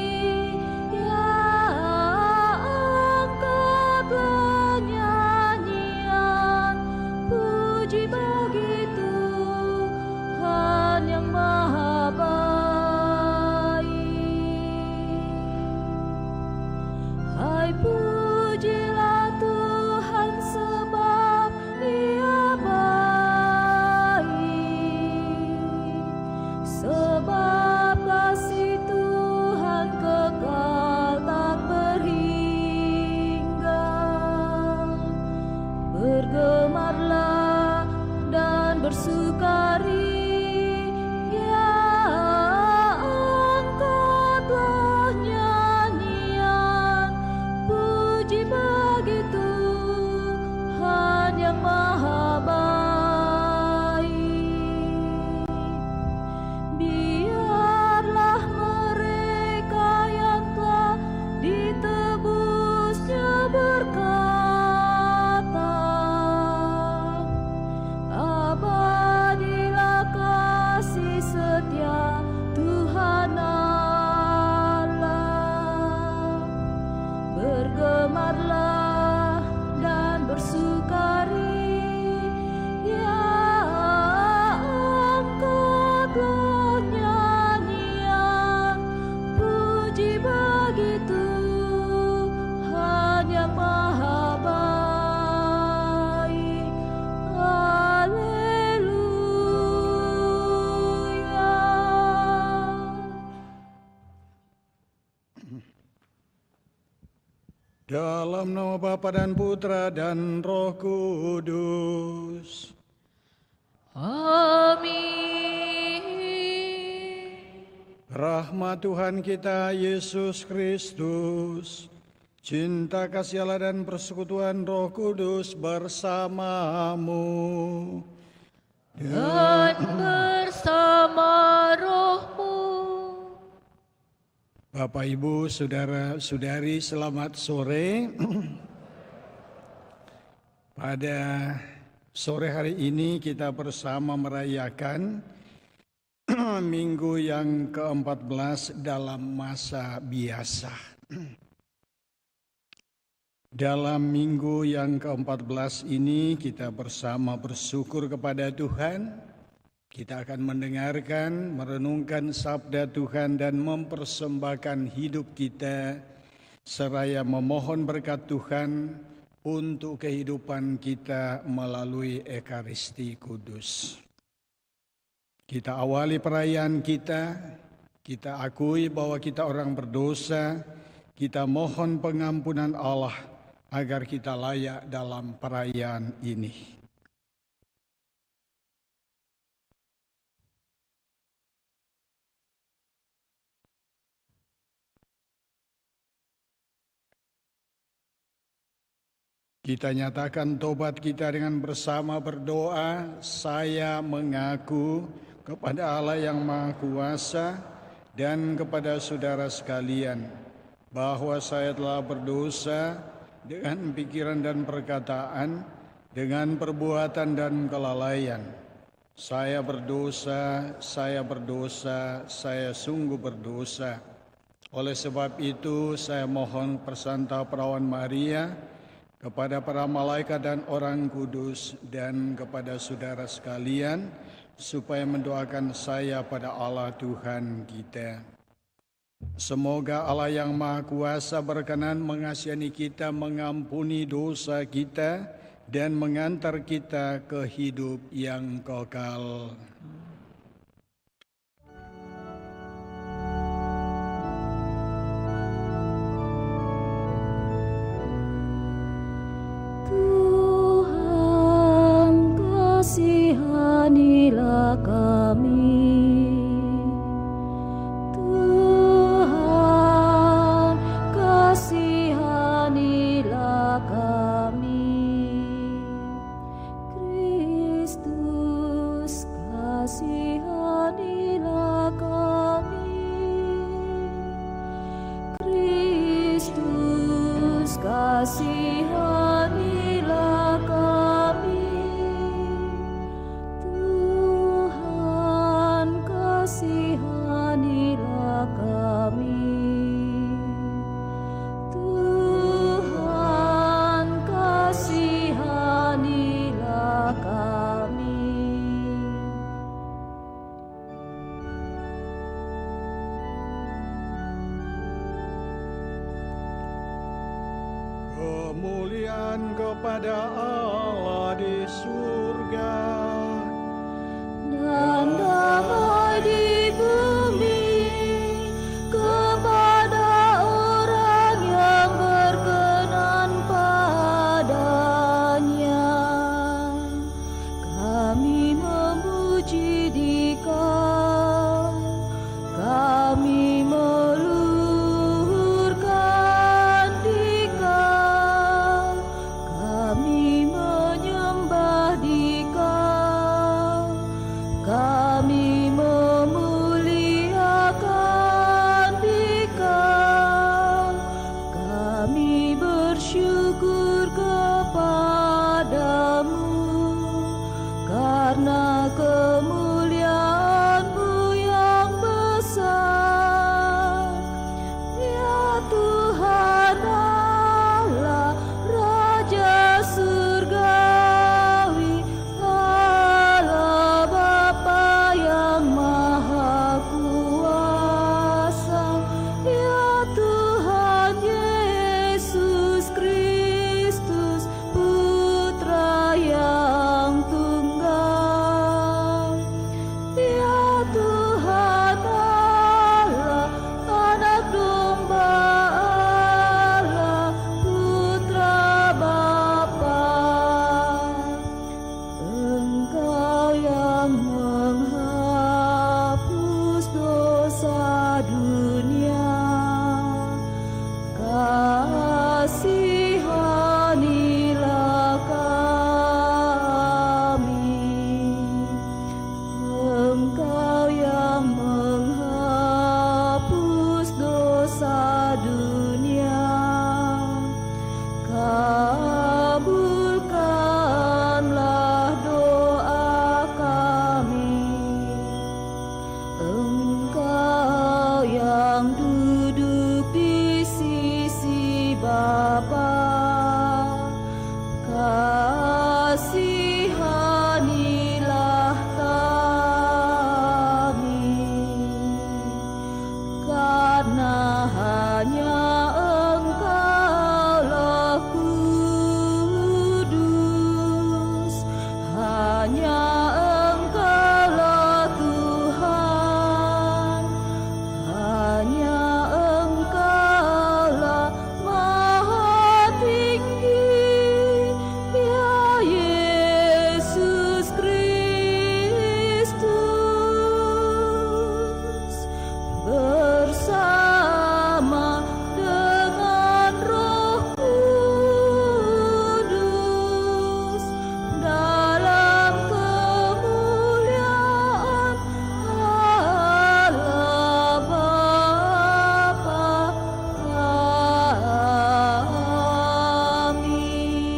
Speaker 4: Dalam nama Bapa dan Putra dan Roh Kudus.
Speaker 3: Amin.
Speaker 4: Rahmat Tuhan kita Yesus Kristus, cinta kasih Allah dan persekutuan Roh Kudus bersamamu
Speaker 3: dan bersama rohmu.
Speaker 4: Bapak, Ibu, Saudara-saudari, selamat sore. Pada sore hari ini kita bersama merayakan minggu yang ke-14 dalam masa biasa. Dalam minggu yang ke-14 ini kita bersama bersyukur kepada Tuhan. Kita akan mendengarkan, merenungkan sabda Tuhan dan mempersembahkan hidup kita seraya memohon berkat Tuhan untuk kehidupan kita melalui Ekaristi Kudus. Kita awali perayaan kita akui bahwa kita orang berdosa, kita mohon pengampunan Allah agar kita layak dalam perayaan ini. Kita nyatakan tobat kita dengan bersama berdoa. Saya mengaku kepada Allah yang Maha Kuasa dan kepada saudara sekalian bahwa saya telah berdosa dengan pikiran dan perkataan, dengan perbuatan dan kelalaian. Saya berdosa, saya sungguh berdosa. Oleh sebab itu saya mohon persanta perawan Maria, kepada para malaikat dan orang kudus, dan kepada saudara sekalian, supaya mendoakan saya pada Allah Tuhan kita. Semoga Allah yang Maha Kuasa berkenan mengasihani kita, mengampuni dosa kita, dan mengantar kita ke hidup yang kekal.
Speaker 3: Kasihanilah kami, Tuhan, kasihanilah kasihanilah kami. Kristus, kasihanilah kami. Tuhan, kasihanilah kami. Tuhan, kasihanilah kami.
Speaker 4: Kemuliaan kepada Allah di surga
Speaker 3: Dan damai di bumi kepada orang yang berkenan padanya. Kami memuji Dikau, kami meluhurkan Dikau, kami menyembah Dikau, kami memuliakan Dikau, kami bersyukur kepadamu karena kemuliaan-Mu yang besar. Ya Tuhan Allah, Raja Surgawi, Allah Bapa yang Maha Kuasa, ya Tuhan Yesus Kristus, Putra yang tunggal. Ya Tuhan Allah, Anak Domba Allah, Putra Bapa. Engkau yang menghapus dosa dunia, kasihanilah kami. Engkau yang menghapus dosa dunia, kabulkanlah doa kami. Engkau yang duduk di sisi Bapa, kasihanilah kami. Karena hanya Engkaulah kudus, hanya Engkaulah Tuhan, hanya Engkaulah Maha Tinggi, ya Yesus Kristus, bersama dengan Roh Kudus, dalam kemuliaan Allah Bapa. Amin.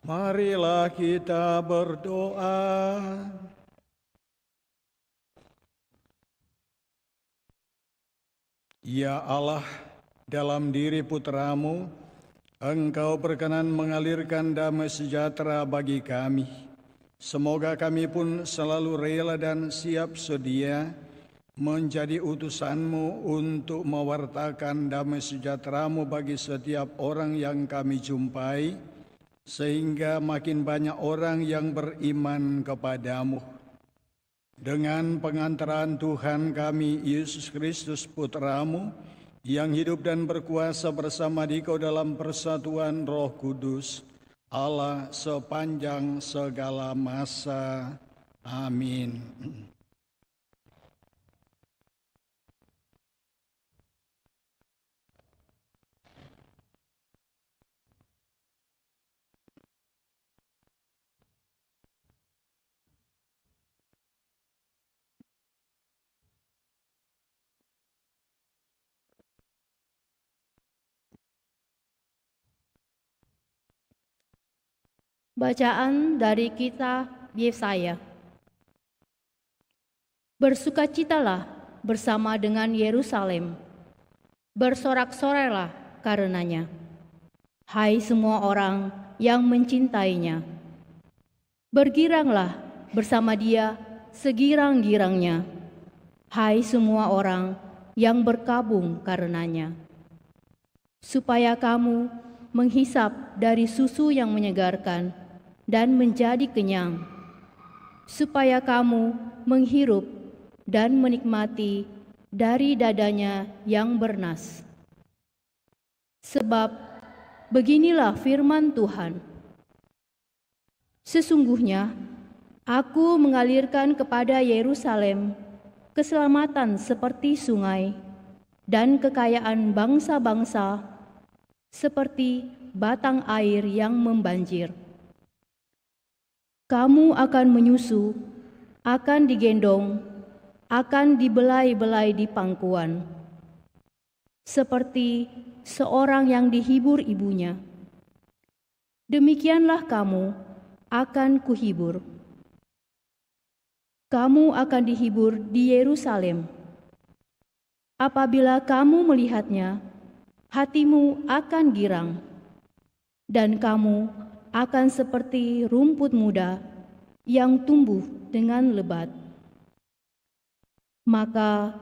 Speaker 4: Marilah kita berdoa. Ya Allah, dalam diri Putra-Mu, Engkau berkenan mengalirkan damai sejahtera bagi kami. Semoga kami pun selalu rela dan siap sedia menjadi utusan-Mu untuk mewartakan damai sejahtera-Mu bagi setiap orang yang kami jumpai, sehingga makin banyak orang yang beriman kepadamu. Dengan pengantaran Tuhan kami, Yesus Kristus Putra-Mu, yang hidup dan berkuasa bersama Dikau dalam persatuan Roh Kudus, Allah sepanjang segala masa. Amin.
Speaker 5: Bacaan dari kitab Yesaya. Bersukacitalah bersama dengan Yerusalem, bersorak-sorailah karenanya, hai semua orang yang mencintainya. Bergiranglah bersama dia segirang-girangnya, hai semua orang yang berkabung karenanya. Supaya kamu menghisap dari susu yang menyegarkan dan menjadi kenyang, supaya kamu menghirup dan menikmati dari dadanya yang bernas. Sebab beginilah firman Tuhan, sesungguhnya Aku mengalirkan kepada Yerusalem keselamatan seperti sungai dan kekayaan bangsa-bangsa seperti batang air yang membanjir. Kamu akan menyusu, akan digendong, akan dibelai-belai di pangkuan, seperti seorang yang dihibur ibunya. Demikianlah kamu akan kuhibur. Kamu akan dihibur di Yerusalem. Apabila kamu melihatnya, hatimu akan girang, dan kamu akan seperti rumput muda yang tumbuh dengan lebat. Maka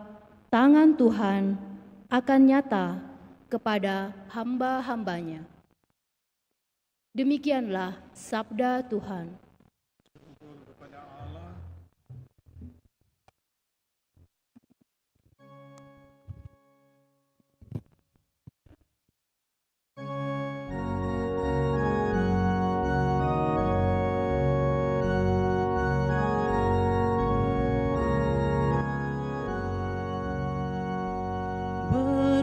Speaker 5: tangan Tuhan akan nyata kepada hamba-hambanya. Demikianlah sabda Tuhan.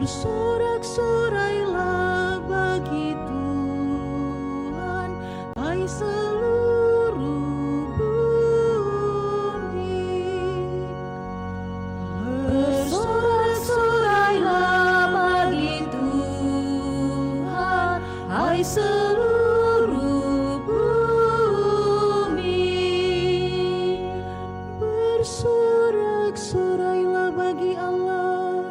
Speaker 2: Bersorak-sorailah bagi Tuhan, hai seluruh bumi. Bersorak-sorailah bagi Tuhan, hai seluruh bumi. Bersorak-sorailah bagi Allah,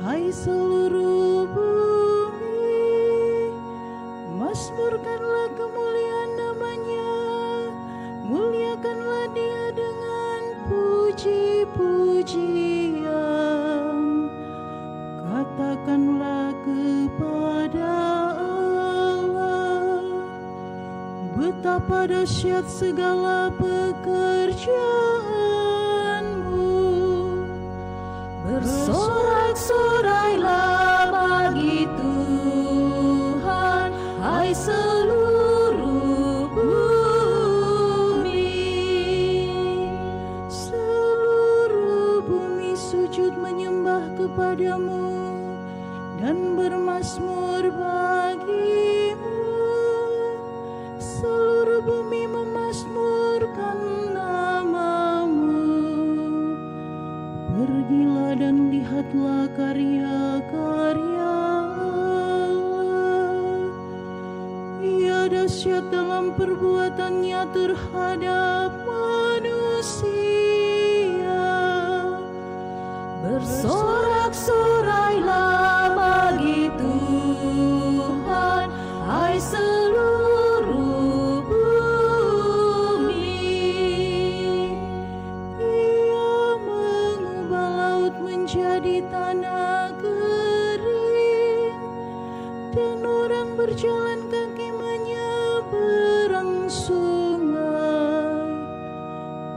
Speaker 2: hai seluruh bumi. Mazmurkanlah kemuliaan namanya, muliakanlah dia dengan puji-pujian. Katakanlah kepada Allah, betapa dahsyat segala pekerjaanmu. Bersorak-sorailah bagi Tuhan, hai seluruh bumi. Seluruh bumi sujud menyembah kepadamu dan bermazmur bagimu. Seluruh bumi memazmurkan namamu. Pergilah dan lihatlah karya-karya Allah. Ia dahsyat dalam perbuatannya terhadap manusia. Bersorak-sorailah bagi Tuhan, hai seluruh bumi. Ia mengubah laut menjadi tanah kering, dan orang berjalan kaki menyeberang sungai.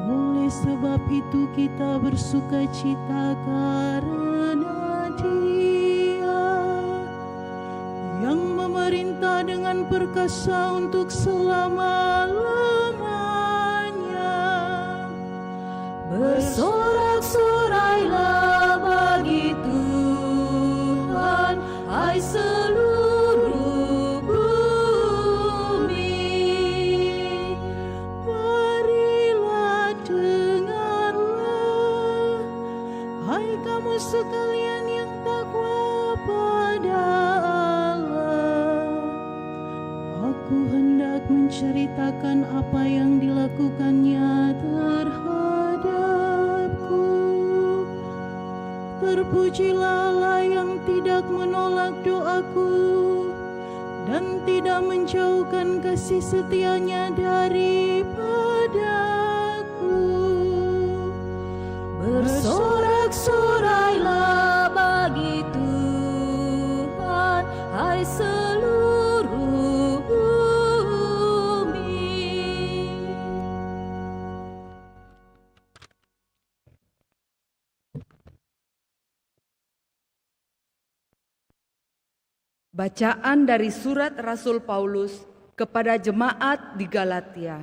Speaker 2: Oleh sebab itu kita bersukacita karena Dia yang memerintah dengan perkasa untuk selama-lamanya. Bersorak-sorailah bagi Tuhan, hai seluruh bumi. Marilah dengarlah, hai kamu sekalian yang takwa pada Allah. Aku hendak mencari
Speaker 6: menceritakan apa yang dilakukannya terhadapku. Terpujilah Allah yang tidak menolak doaku dan tidak menjauhkan kasih setia-Nya daripadaku.
Speaker 3: Bersorak-sorailah bagi Tuhan, hai seluruh bumi.
Speaker 7: Bacaan dari surat Rasul Paulus kepada jemaat di Galatia.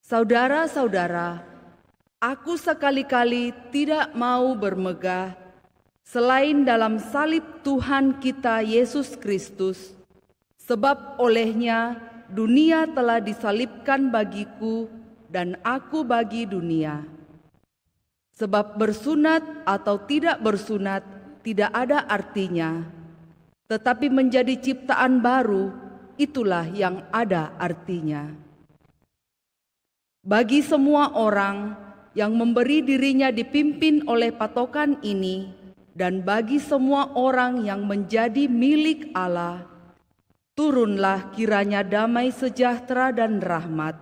Speaker 7: Saudara-saudara, aku sekali-kali tidak mau bermegah selain dalam salib Tuhan kita Yesus Kristus, sebab olehnya dunia telah disalibkan bagiku dan aku bagi dunia. Sebab bersunat atau tidak bersunat tidak ada artinya, tetapi menjadi ciptaan baru, itulah yang ada artinya. Bagi semua orang yang memberi dirinya dipimpin oleh patokan ini, dan bagi semua orang yang menjadi milik Allah, turunlah kiranya damai sejahtera dan rahmat.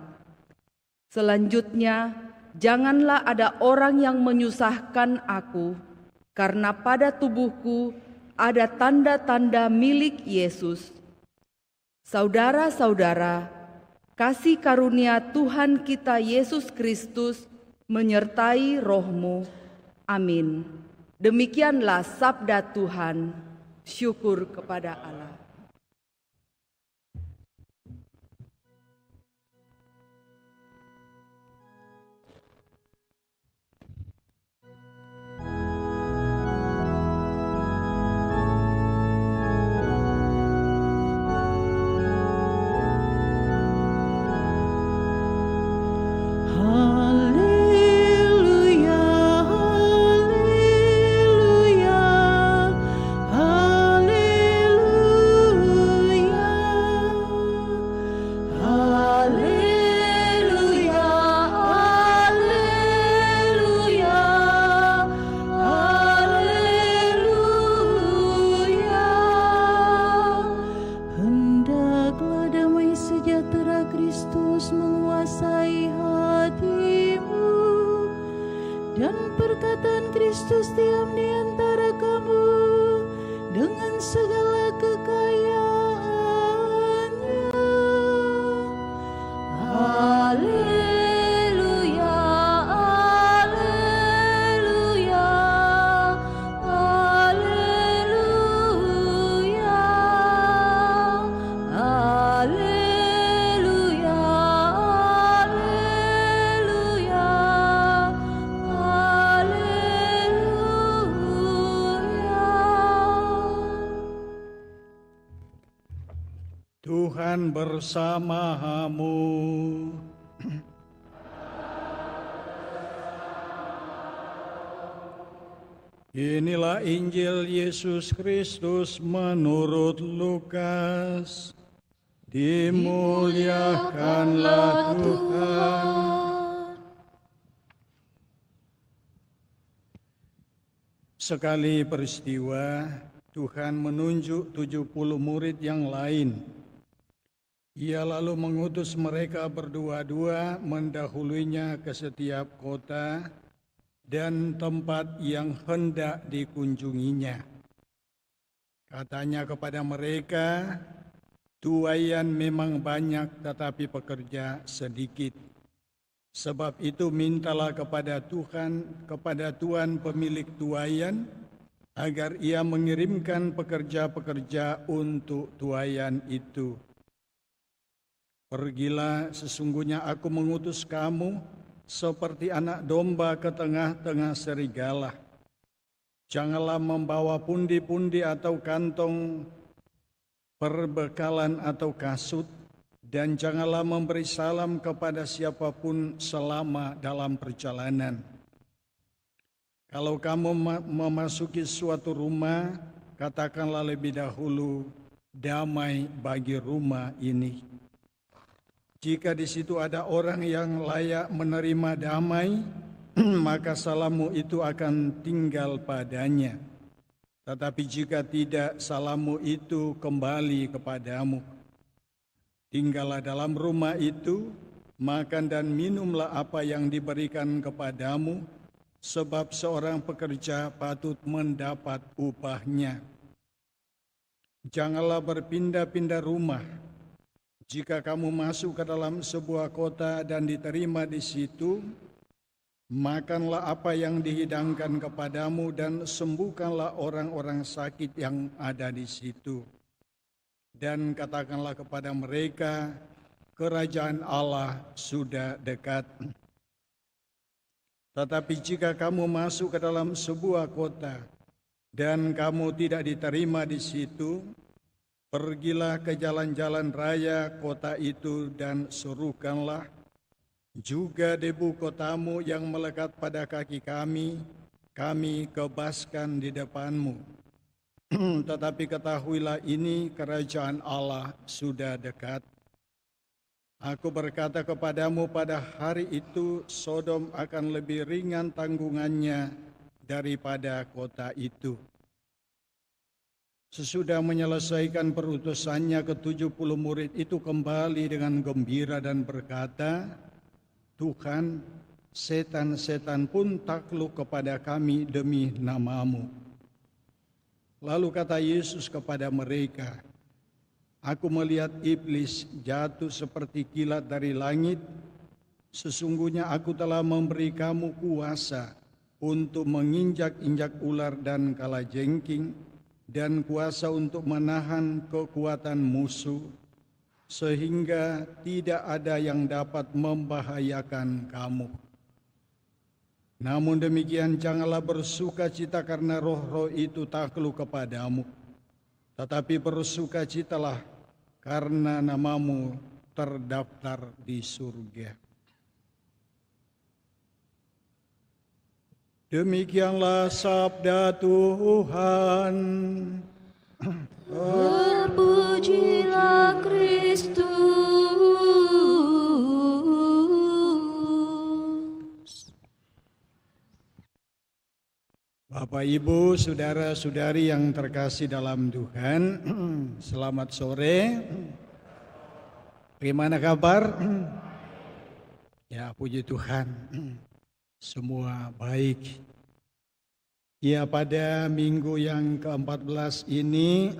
Speaker 7: Selanjutnya, janganlah ada orang yang menyusahkan aku, karena pada tubuhku ada tanda-tanda milik Yesus. Saudara-saudara, kasih karunia Tuhan kita Yesus Kristus menyertai rohmu. Amin. Demikianlah sabda Tuhan. Syukur kepada Allah.
Speaker 4: Tuhan bersamamu. Inilah Injil Yesus Kristus menurut Lukas. Dimuliakanlah Tuhan. Sekali peristiwa, Tuhan menunjuk 70 murid yang lain. Ia lalu mengutus mereka berdua-dua mendahulunya ke setiap kota dan tempat yang hendak dikunjunginya. Katanya kepada mereka, tuaian memang banyak tetapi pekerja sedikit. Sebab itu mintalah kepada Tuhan pemilik tuaian, agar ia mengirimkan pekerja-pekerja untuk tuaian itu. Pergilah, sesungguhnya aku mengutus kamu seperti anak domba ke tengah-tengah serigala. Janganlah membawa pundi-pundi atau kantong perbekalan atau kasut, dan janganlah memberi salam kepada siapapun selama dalam perjalanan. Kalau kamu memasuki suatu rumah, katakanlah lebih dahulu, damai bagi rumah ini. Jika di situ ada orang yang layak menerima damai, maka salammu itu akan tinggal padanya. Tetapi jika tidak, salammu itu kembali kepadamu. Tinggallah dalam rumah itu, makan dan minumlah apa yang diberikan kepadamu, sebab seorang pekerja patut mendapat upahnya. Janganlah berpindah-pindah rumah. Jika kamu masuk ke dalam sebuah kota dan diterima di situ, makanlah apa yang dihidangkan kepadamu dan sembuhkanlah orang-orang sakit yang ada di situ. Dan katakanlah kepada mereka, kerajaan Allah sudah dekat. Tetapi jika kamu masuk ke dalam sebuah kota dan kamu tidak diterima di situ, pergilah ke jalan-jalan raya kota itu dan suruhkanlah juga debu kotamu yang melekat pada kaki kami kebaskan di depanmu. Tetapi ketahuilah ini kerajaan Allah sudah dekat. Aku berkata kepadamu, pada hari itu Sodom akan lebih ringan tanggungannya daripada kota itu. Sesudah menyelesaikan perutusannya, ke-70 murid itu kembali dengan gembira dan berkata, Tuhan, setan-setan pun takluk kepada kami demi nama-Mu. Lalu kata Yesus kepada mereka, Aku melihat iblis jatuh seperti kilat dari langit. Sesungguhnya aku telah memberi kamu kuasa untuk menginjak-injak ular dan kalajengking, dan kuasa untuk menahan kekuatan musuh, sehingga tidak ada yang dapat membahayakan kamu. Namun demikian janganlah bersukacita karena roh-roh itu takluk kepadamu, tetapi bersukacitalah karena namamu terdaftar di surga. Demikianlah sabda Tuhan.
Speaker 6: Terpujilah Kristus.
Speaker 4: Bapak, Ibu, saudara-saudari yang terkasih dalam Tuhan, selamat sore. Bagaimana kabar? Ya, puji Tuhan, semua baik. Ya, pada minggu yang ke-14 ini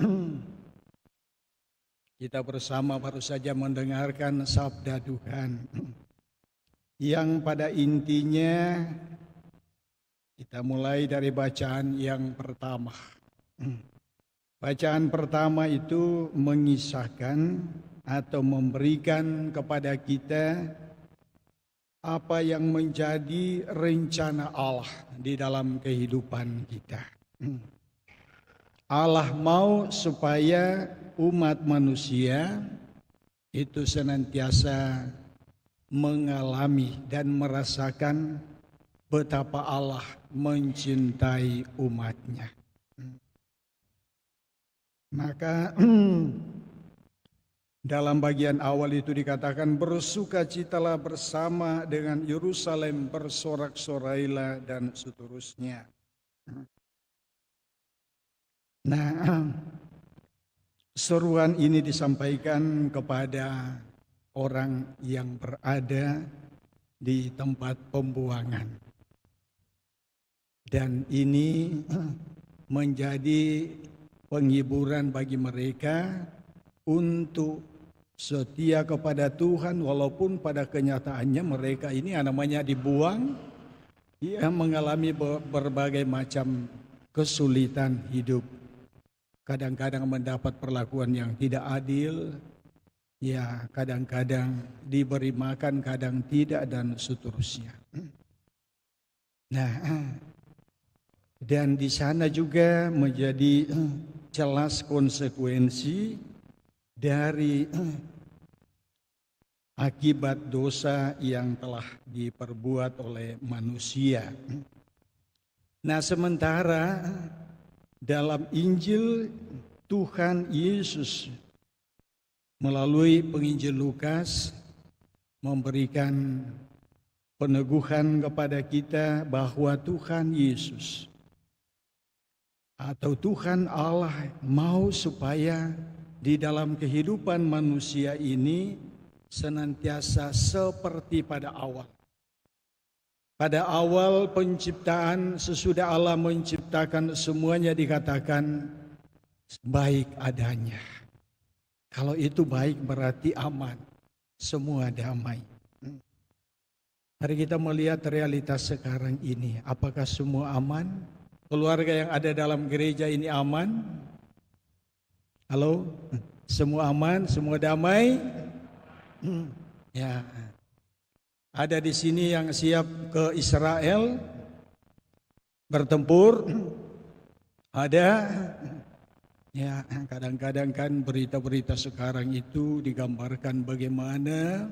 Speaker 4: kita bersama baru saja mendengarkan sabda Tuhan yang pada intinya kita mulai dari bacaan yang pertama. Bacaan pertama itu mengisahkan atau memberikan kepada kita apa yang menjadi rencana Allah di dalam kehidupan kita. Allah mau supaya umat manusia itu senantiasa mengalami dan merasakan betapa Allah mencintai umatnya. Maka dalam bagian awal itu dikatakan, bersukacitalah bersama dengan Yerusalem, bersorak-sorailah, dan seterusnya. Nah, seruan ini disampaikan kepada orang yang berada di tempat pembuangan. Dan ini menjadi penghiburan bagi mereka untuk setia kepada Tuhan, walaupun pada kenyataannya mereka ini namanya dibuang, ya, mengalami berbagai macam kesulitan hidup. Kadang-kadang mendapat perlakuan yang tidak adil, ya, kadang-kadang diberi makan, kadang tidak, dan seterusnya. Nah, dan di sana juga menjadi jelas konsekuensi dari akibat dosa yang telah diperbuat oleh manusia. Nah, sementara dalam Injil Tuhan Yesus melalui penginjil Lukas memberikan peneguhan kepada kita bahwa Tuhan Yesus atau Tuhan Allah mau supaya di dalam kehidupan manusia ini senantiasa seperti pada awal. Pada awal penciptaan, sesudah Allah menciptakan semuanya dikatakan baik adanya. Kalau itu baik berarti aman, semua damai. Mari kita melihat realitas sekarang ini. Apakah semua aman? Keluarga yang ada dalam gereja ini aman? Halo? Semua aman? Semua damai? Ya. Ada di sini yang siap ke Israel bertempur? Ada? Ya, kadang-kadang kan berita-berita sekarang itu digambarkan bagaimana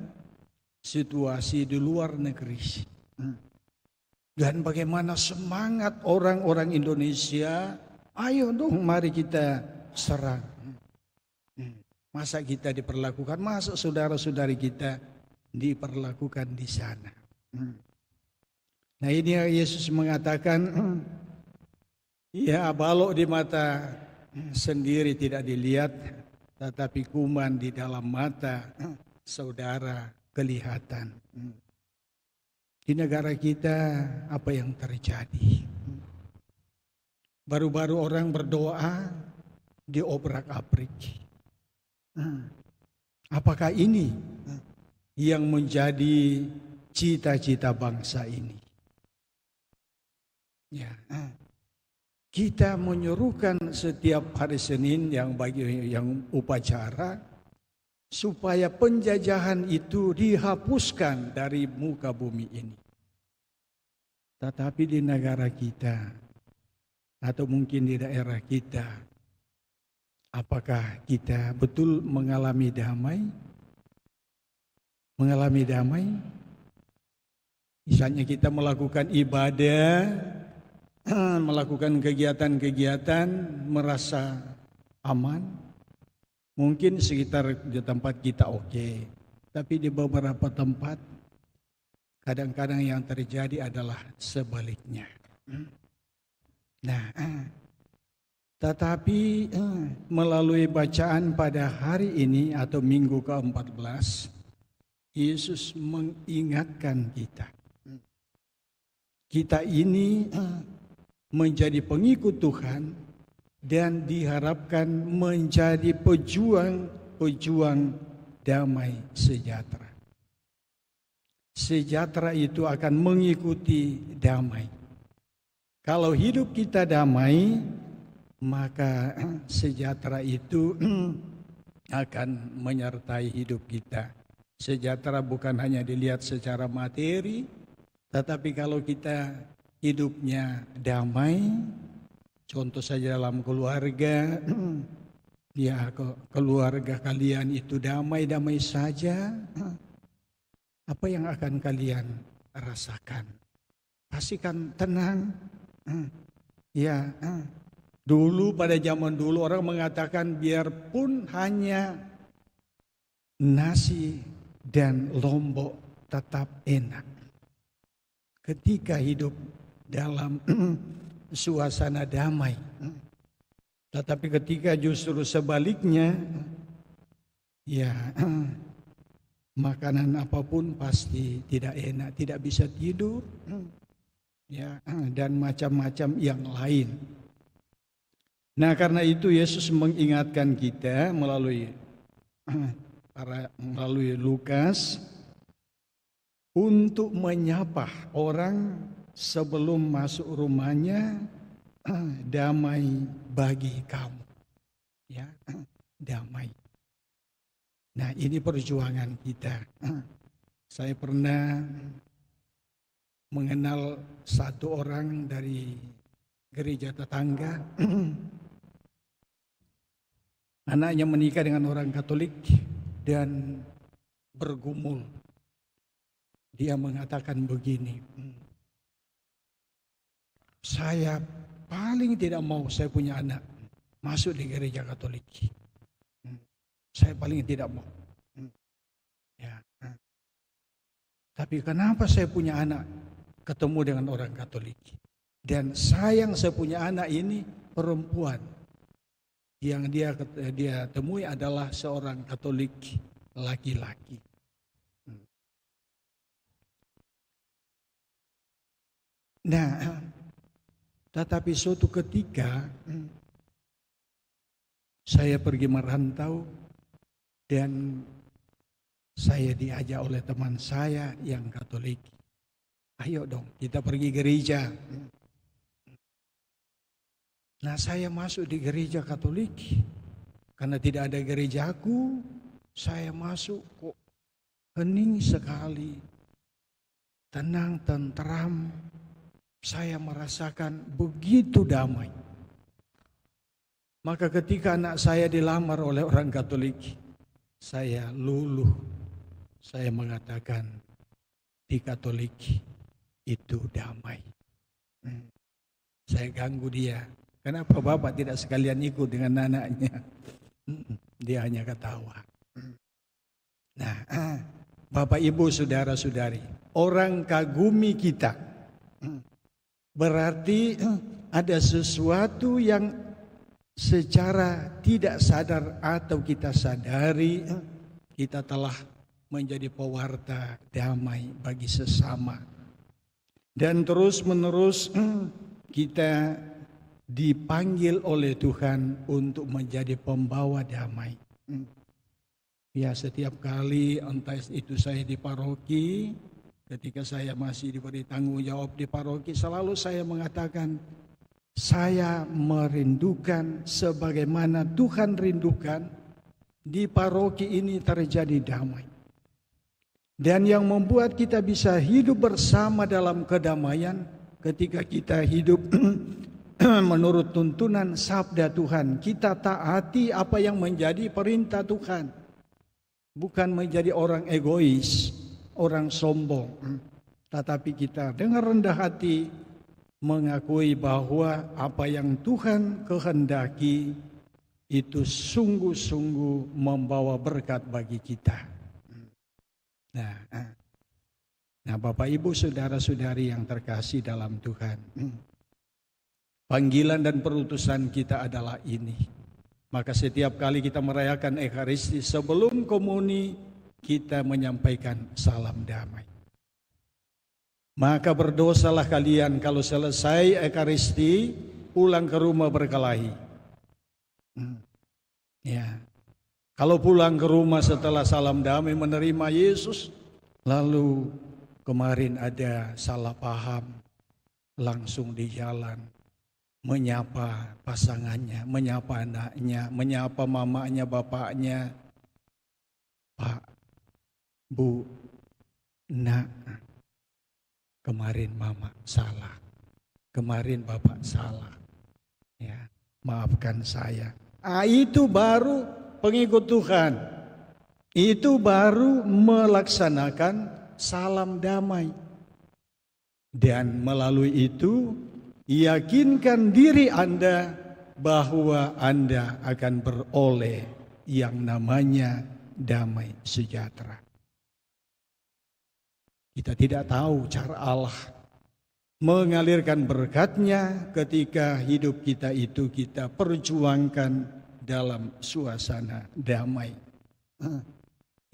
Speaker 4: situasi di luar negeri. Dan bagaimana semangat orang-orang Indonesia, ayo dong mari kita serang. Masa kita diperlakukan, masa saudara-saudari kita diperlakukan di sana. Nah ini Yesus mengatakan, ya balok di mata sendiri tidak dilihat, tetapi kuman di dalam mata saudara kelihatan. Di negara kita apa yang terjadi? Baru-baru orang berdoa diobrak-abrik. Apakah ini yang menjadi cita-cita bangsa ini? Ya, kita menyuruhkan setiap hari Senin yang upacara supaya penjajahan itu dihapuskan dari muka bumi ini. Tetapi di negara kita atau mungkin di daerah kita, apakah kita betul mengalami damai? Mengalami damai? Misalnya kita melakukan ibadah, melakukan kegiatan-kegiatan, merasa aman. Mungkin sekitar di tempat kita oke, tapi di beberapa tempat kadang-kadang yang terjadi adalah sebaliknya. Nah, tetapi melalui bacaan pada hari ini atau minggu ke-14, Yesus mengingatkan kita. Kita ini menjadi pengikut Tuhan dan diharapkan menjadi pejuang damai sejahtera. Sejahtera itu akan mengikuti damai. Kalau hidup kita damai, maka sejahtera itu akan menyertai hidup kita. Sejahtera bukan hanya dilihat secara materi, tetapi kalau kita hidupnya damai, contoh saja dalam keluarga, ya keluarga kalian itu damai-damai saja, apa yang akan kalian rasakan? Pastikan tenang. Ya, dulu pada zaman dulu orang mengatakan biarpun hanya nasi dan lombok tetap enak. Ketika hidup dalam suasana damai. Tetapi ketika justru sebaliknya, ya makanan apapun pasti tidak enak, tidak bisa tidur, ya dan macam-macam yang lain. Nah karena itu Yesus mengingatkan kita melalui Lukas untuk menyapa orang sebelum masuk rumahnya, damai bagi kamu. Ya, damai. Nah, ini perjuangan kita. Saya pernah mengenal satu orang dari gereja tetangga. Anaknya menikah dengan orang Katolik dan bergumul. Dia mengatakan begini, saya paling tidak mau saya punya anak masuk di gereja Katolik. Saya paling tidak mau. Ya. Tapi kenapa saya punya anak ketemu dengan orang Katolik? Dan sayang saya punya anak ini perempuan. Yang dia temui adalah seorang Katolik laki-laki. Nah, tetapi suatu ketika saya pergi merantau dan saya diajak oleh teman saya yang Katolik. Ayo dong, kita pergi gereja. Nah, saya masuk di gereja Katolik. Karena tidak ada gerejaku, saya masuk kok hening sekali. Tenang, tentram. Saya merasakan begitu damai. Maka ketika anak saya dilamar oleh orang Katolik, saya luluh. Saya mengatakan di Katolik itu damai. Saya ganggu dia. Kenapa Bapak tidak sekalian ikut dengan anaknya? Dia hanya ketawa. Nah, Bapak Ibu saudara-saudari, orang kagumi kita. Berarti ada sesuatu yang secara tidak sadar atau kita sadari, kita telah menjadi pewarta damai bagi sesama. Dan terus menerus kita dipanggil oleh Tuhan untuk menjadi pembawa damai. Ya, setiap kali entah itu saya di paroki, ketika saya masih diberi tanggung jawab di paroki, selalu saya mengatakan, saya merindukan sebagaimana Tuhan rindukan di paroki ini terjadi damai. Dan yang membuat kita bisa hidup bersama dalam kedamaian ketika kita hidup menurut tuntunan sabda Tuhan. Kita taati apa yang menjadi perintah Tuhan. Bukan menjadi orang egois, orang sombong. Tetapi kita dengan rendah hati mengakui bahwa apa yang Tuhan kehendaki itu sungguh-sungguh membawa berkat bagi kita. Nah, Bapak Ibu saudara-saudari yang terkasih dalam Tuhan, panggilan dan perutusan kita adalah ini. Maka setiap kali kita merayakan Ekaristi, sebelum komuni kita menyampaikan salam damai. Maka berdosalah kalian kalau selesai Ekaristi pulang ke rumah berkelahi. Ya. Kalau pulang ke rumah setelah salam damai menerima Yesus, lalu kemarin ada salah paham, langsung di jalan menyapa pasangannya, menyapa anaknya, menyapa mamanya, bapaknya. Pak, Bu, Nak, kemarin mama salah, kemarin bapak salah, ya, maafkan saya. Itu baru pengikut Tuhan, itu baru melaksanakan salam damai. Dan melalui itu, yakinkan diri Anda bahwa Anda akan beroleh yang namanya damai sejahtera. Kita tidak tahu cara Allah mengalirkan berkat-Nya ketika hidup kita itu kita perjuangkan dalam suasana damai.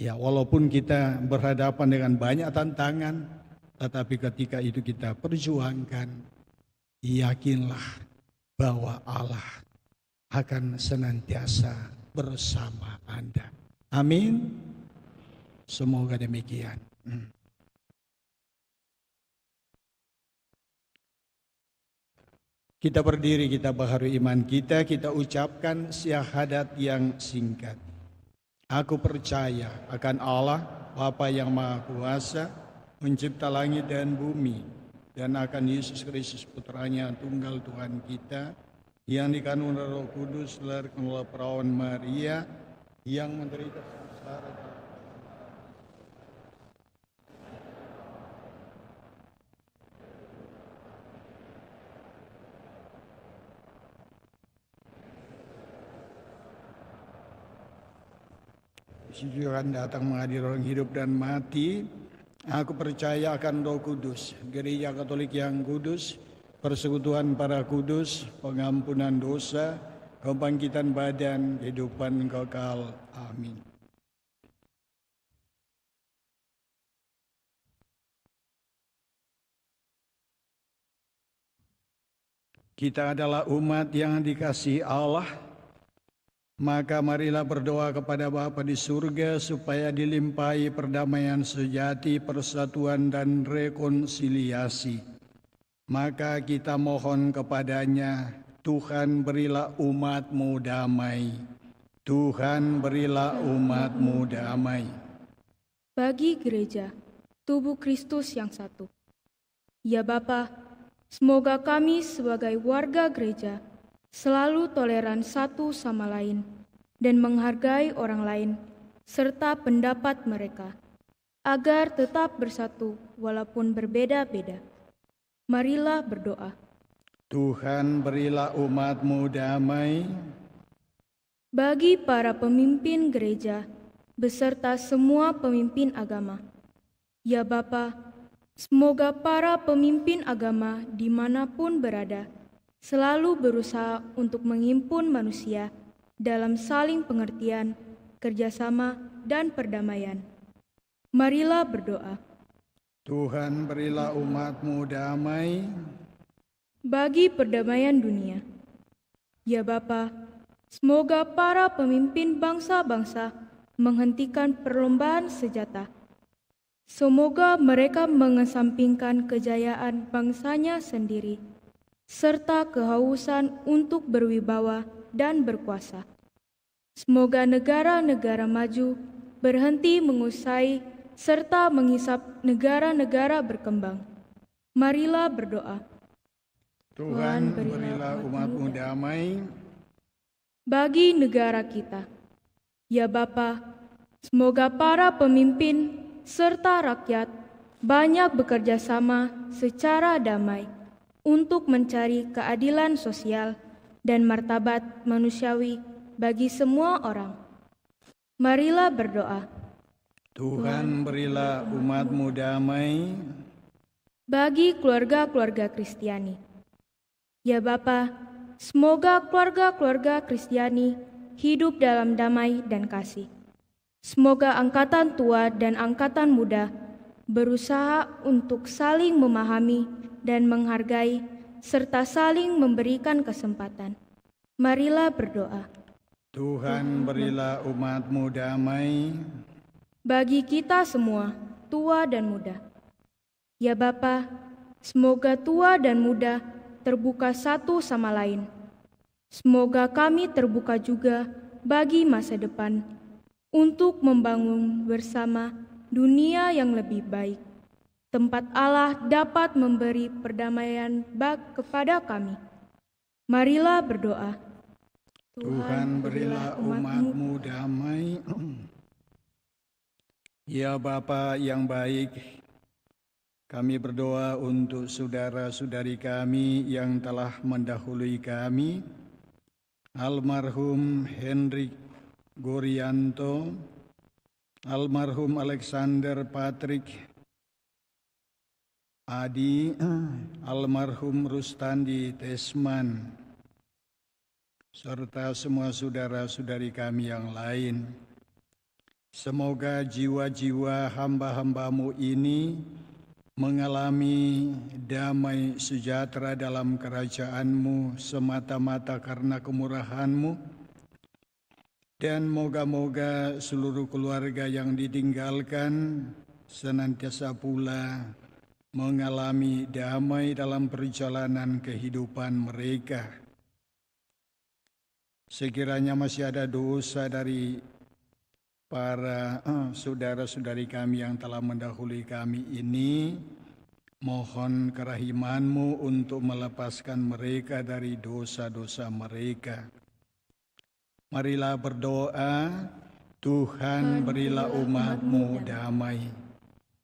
Speaker 4: Ya, walaupun kita berhadapan dengan banyak tantangan, tetapi ketika itu kita perjuangkan, yakinlah bahwa Allah akan senantiasa bersama Anda. Amin. Semoga demikian. Kita berdiri, kita baharui iman kita ucapkan syahadat yang singkat. Aku percaya akan Allah, Bapa yang Maha Kuasa, pencipta langit dan bumi, dan akan Yesus Kristus putranya tunggal Tuhan kita, yang dikandung Roh Kudus, dilahirkan oleh perawan Maria, yang menderita sengsara, Tuhan datang mengadili orang hidup dan mati, Aku percaya akan Roh Kudus, Gereja Katolik yang kudus, persekutuan para kudus, pengampunan dosa, kebangkitan badan, kehidupan kekal. Amin. Kita adalah umat yang dikasihi Allah, maka marilah berdoa kepada Bapa di surga supaya dilimpahi perdamaian sejati, persatuan dan rekonsiliasi. Maka kita mohon kepadanya, Tuhan berilah umat-Mu damai. Tuhan berilah umat-Mu damai.
Speaker 5: Bagi gereja, tubuh Kristus yang satu. Ya Bapa, semoga kami sebagai warga gereja selalu toleran satu sama lain dan menghargai orang lain serta pendapat mereka, agar tetap bersatu walaupun berbeda-beda. Marilah berdoa.
Speaker 4: Tuhan berilah umat-Mu damai.
Speaker 5: Bagi para pemimpin gereja beserta semua pemimpin agama, ya Bapa, semoga para pemimpin agama dimanapun berada selalu berusaha untuk menghimpun manusia dalam saling pengertian, kerjasama, dan perdamaian. Marilah berdoa.
Speaker 4: Tuhan berilah umat-Mu damai.
Speaker 5: Bagi perdamaian dunia, ya Bapa, semoga para pemimpin bangsa-bangsa menghentikan perlombaan senjata. Semoga mereka mengesampingkan kejayaan bangsanya sendiri, serta kehausan untuk berwibawa dan berkuasa. Semoga negara-negara maju berhenti mengusai serta menghisap negara-negara berkembang. Marilah berdoa.
Speaker 4: Tuhan berilah umat-Mu damai.
Speaker 5: Bagi negara kita, ya Bapa, semoga para pemimpin serta rakyat banyak bekerja sama secara damai untuk mencari keadilan sosial dan martabat manusiawi bagi semua orang. Marilah berdoa.
Speaker 4: Tuhan berilah umat-Mu damai.
Speaker 5: Bagi keluarga-keluarga Kristiani, ya Bapa, semoga keluarga-keluarga Kristiani hidup dalam damai dan kasih. Semoga angkatan tua dan angkatan muda berusaha untuk saling memahami dan menghargai serta saling memberikan kesempatan. Marilah berdoa.
Speaker 4: Tuhan berilah umat-Mu damai.
Speaker 5: Bagi kita semua, tua dan muda, ya Bapa, semoga tua dan muda terbuka satu sama lain. Semoga kami terbuka juga bagi masa depan untuk membangun bersama dunia yang lebih baik. Tempat Allah dapat memberi perdamaian kepada kami. Marilah berdoa.
Speaker 4: Tuhan berilah umat-Mu damai. Ya Bapa yang baik, kami berdoa untuk saudara-saudari kami yang telah mendahului kami, almarhum Hendrik Gorianto, almarhum Alexander Patrick Adi, almarhum Rustandi Tesman, serta semua saudara-saudari kami yang lain. Semoga jiwa-jiwa hamba-hamba-Mu ini mengalami damai sejahtera dalam kerajaan-Mu semata-mata karena kemurahan-Mu, dan moga-moga seluruh keluarga yang ditinggalkan senantiasa pula mengalami damai dalam perjalanan kehidupan mereka. Sekiranya masih ada dosa dari para saudara-saudari kami yang telah mendahului kami ini, mohon kerahiman-Mu untuk melepaskan mereka dari dosa-dosa mereka. Marilah berdoa, Tuhan berilah umat-Mu damai.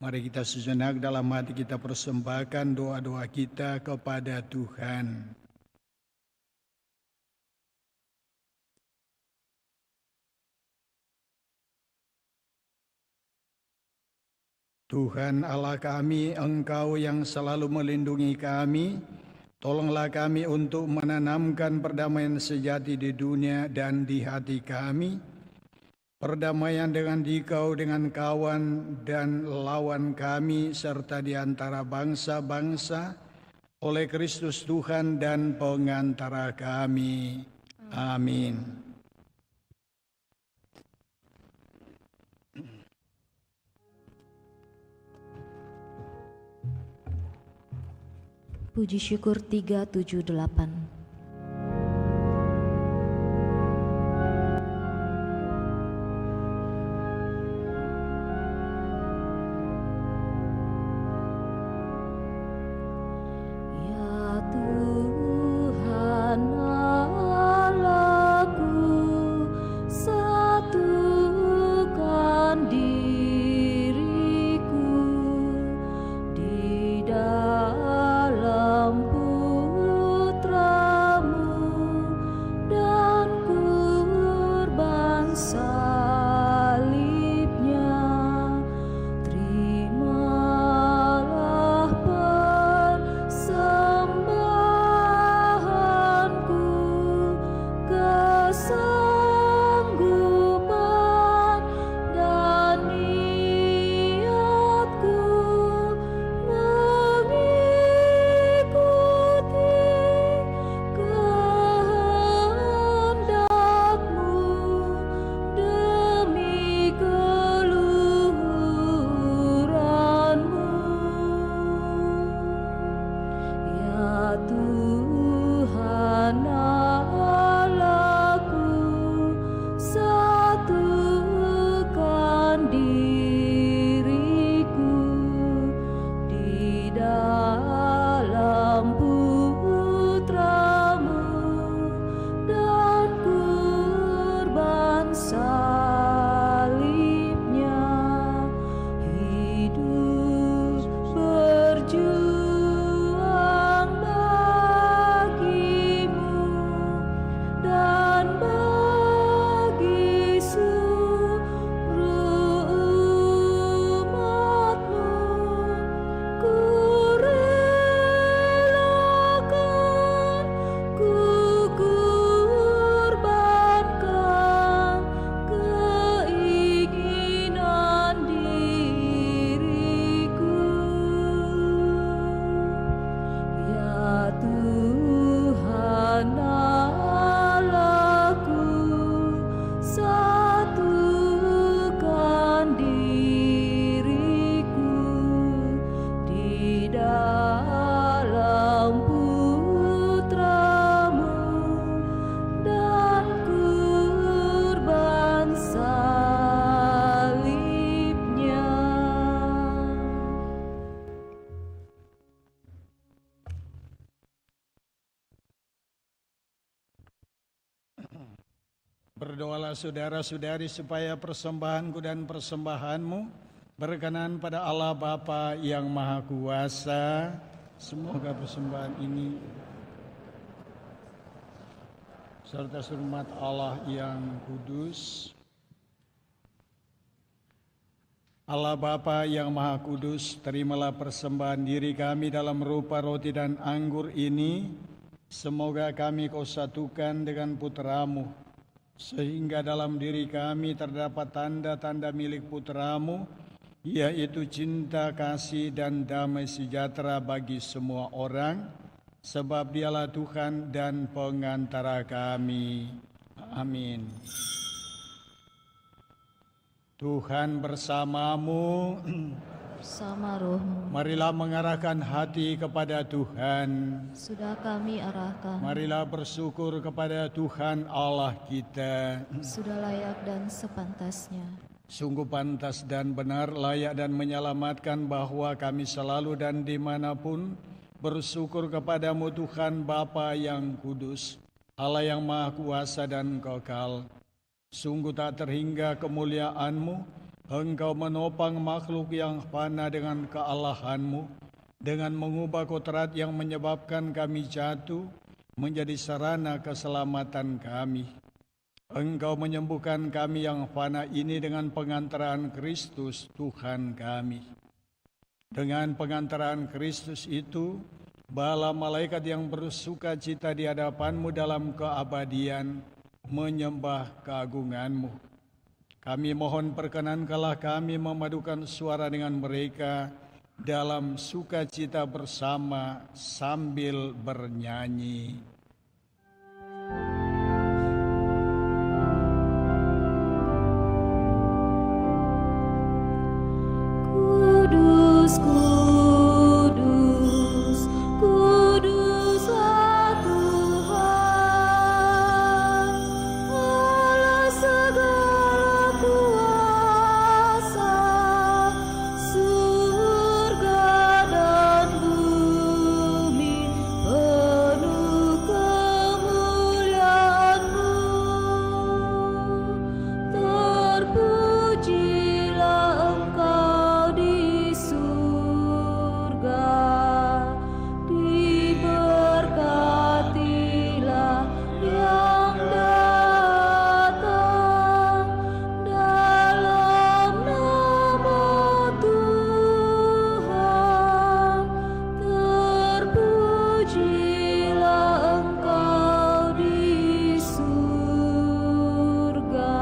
Speaker 4: Mari kita sejenak dalam hati kita persembahkan doa-doa kita kepada Tuhan. Tuhan Allah kami, Engkau yang selalu melindungi kami, tolonglah kami untuk menanamkan perdamaian sejati di dunia dan di hati kami, perdamaian dengan dikau, dengan kawan dan lawan kami, serta di antara bangsa-bangsa, oleh Kristus Tuhan dan pengantara kami. Amin.
Speaker 3: Puji syukur 378.
Speaker 4: Berdoalah saudara-saudari supaya persembahanku dan persembahanmu berkenan pada Allah Bapa yang Maha Kuasa. Semoga persembahan ini serta hormat Allah yang kudus. Allah Bapa yang Maha Kudus, terimalah persembahan diri kami dalam rupa roti dan anggur ini. Semoga kami Kau satukan dengan Putra-Mu, sehingga dalam diri kami terdapat tanda-tanda milik Putra-Mu, yaitu cinta, kasih, dan damai sejahtera bagi semua orang, sebab Dialah Tuhan dan pengantara kami. Amin. Tuhan bersamamu,
Speaker 3: Bersama rohmu,
Speaker 4: marilah mengarahkan hati kepada Tuhan.
Speaker 3: sudah kami arahkan,
Speaker 4: Marilah bersyukur kepada Tuhan Allah kita.
Speaker 3: sudah layak dan sepantasnya.
Speaker 4: Sungguh pantas dan benar, layak dan menyelamatkan bahwa kami selalu dan dimanapun bersyukur kepadamu Tuhan Bapa yang kudus, Allah yang Maha Kuasa dan Kekal. Sungguh tak terhingga kemuliaan-Mu, Engkau menopang makhluk yang fana dengan kealahan-Mu, dengan mengubah kodrat yang menyebabkan kami jatuh menjadi sarana keselamatan kami. Engkau menyembuhkan kami yang fana ini dengan pengantaran Kristus Tuhan kami. Dengan pengantaran Kristus itu, bala malaikat yang bersuka cita di hadapan-Mu dalam keabadian menyembah keagungan-Mu. Kami mohon perkenankanlah kami memadukan suara dengan mereka dalam sukacita bersama sambil bernyanyi.
Speaker 6: Kudus, kudus, kuduslah Tuhan, Allah segala kuasa, surga dan bumi penuh kemuliaan-Mu. Terpujilah Engkau di surga, diberkatilah yang datang dalam nama Tuhan. Terpujilah Engkau di surga.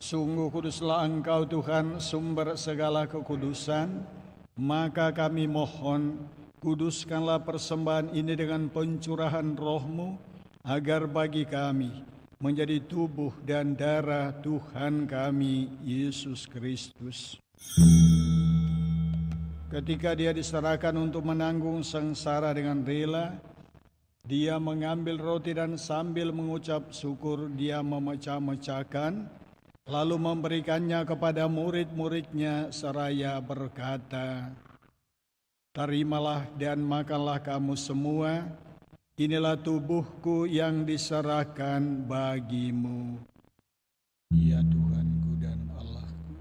Speaker 4: Sungguh kuduslah Engkau Tuhan, sumber segala kekudusan. Maka kami mohon, kuduskanlah persembahan ini dengan pencurahan Roh-Mu, agar bagi kami menjadi tubuh dan darah Tuhan kami, Yesus Kristus. Ketika Dia diserahkan untuk menanggung sengsara dengan rela, Dia mengambil roti dan sambil mengucap syukur, Dia memecah-mecahkan, lalu memberikannya kepada murid-muridnya seraya berkata, "Terimalah dan makanlah kamu semua, inilah tubuhku yang diserahkan bagimu." Ya Tuhanku dan Allahku.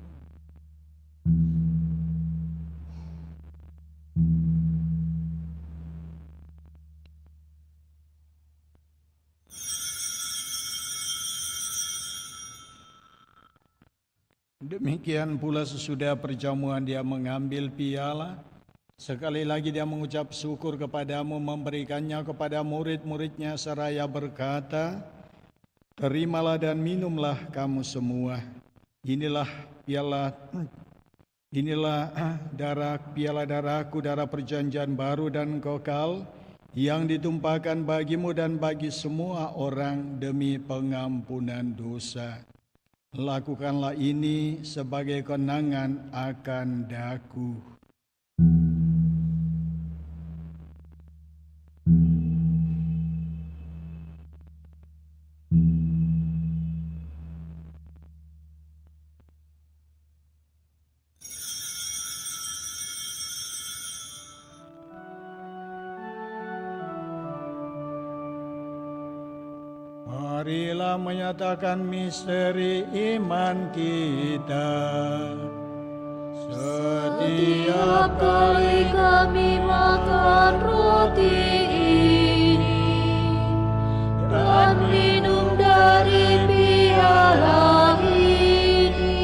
Speaker 4: Demikian pula sesudah perjamuan Dia mengambil piala. Sekali lagi Dia mengucap syukur kepadamu, memberikannya kepada murid-muridnya seraya berkata, "Terimalah dan minumlah kamu semua. Inilah piala darahku, darah perjanjian baru dan kekal, yang ditumpahkan bagimu dan bagi semua orang demi pengampunan dosa. Lakukanlah ini sebagai kenangan akan daku." Marilah menyatakan misteri iman kita.
Speaker 6: Setiap kali kami makan roti ini dan minum dari piala ini,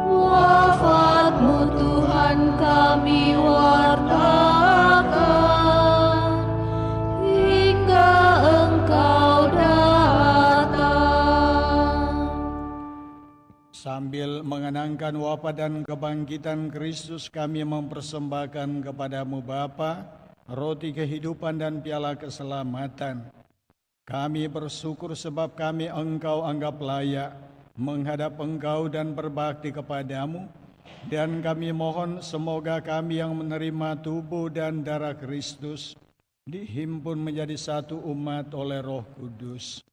Speaker 6: wafat-Mu Tuhan kami wartakan hingga Engkau datang.
Speaker 4: Sambil mengenangkan wafat dan kebangkitan Kristus, kami mempersembahkan kepadamu Bapa, roti kehidupan dan piala keselamatan. Kami bersyukur sebab kami Engkau anggap layak menghadap Engkau dan berbakti kepadamu. Dan kami mohon semoga kami yang menerima tubuh dan darah Kristus dihimpun menjadi satu umat oleh Roh Kudus.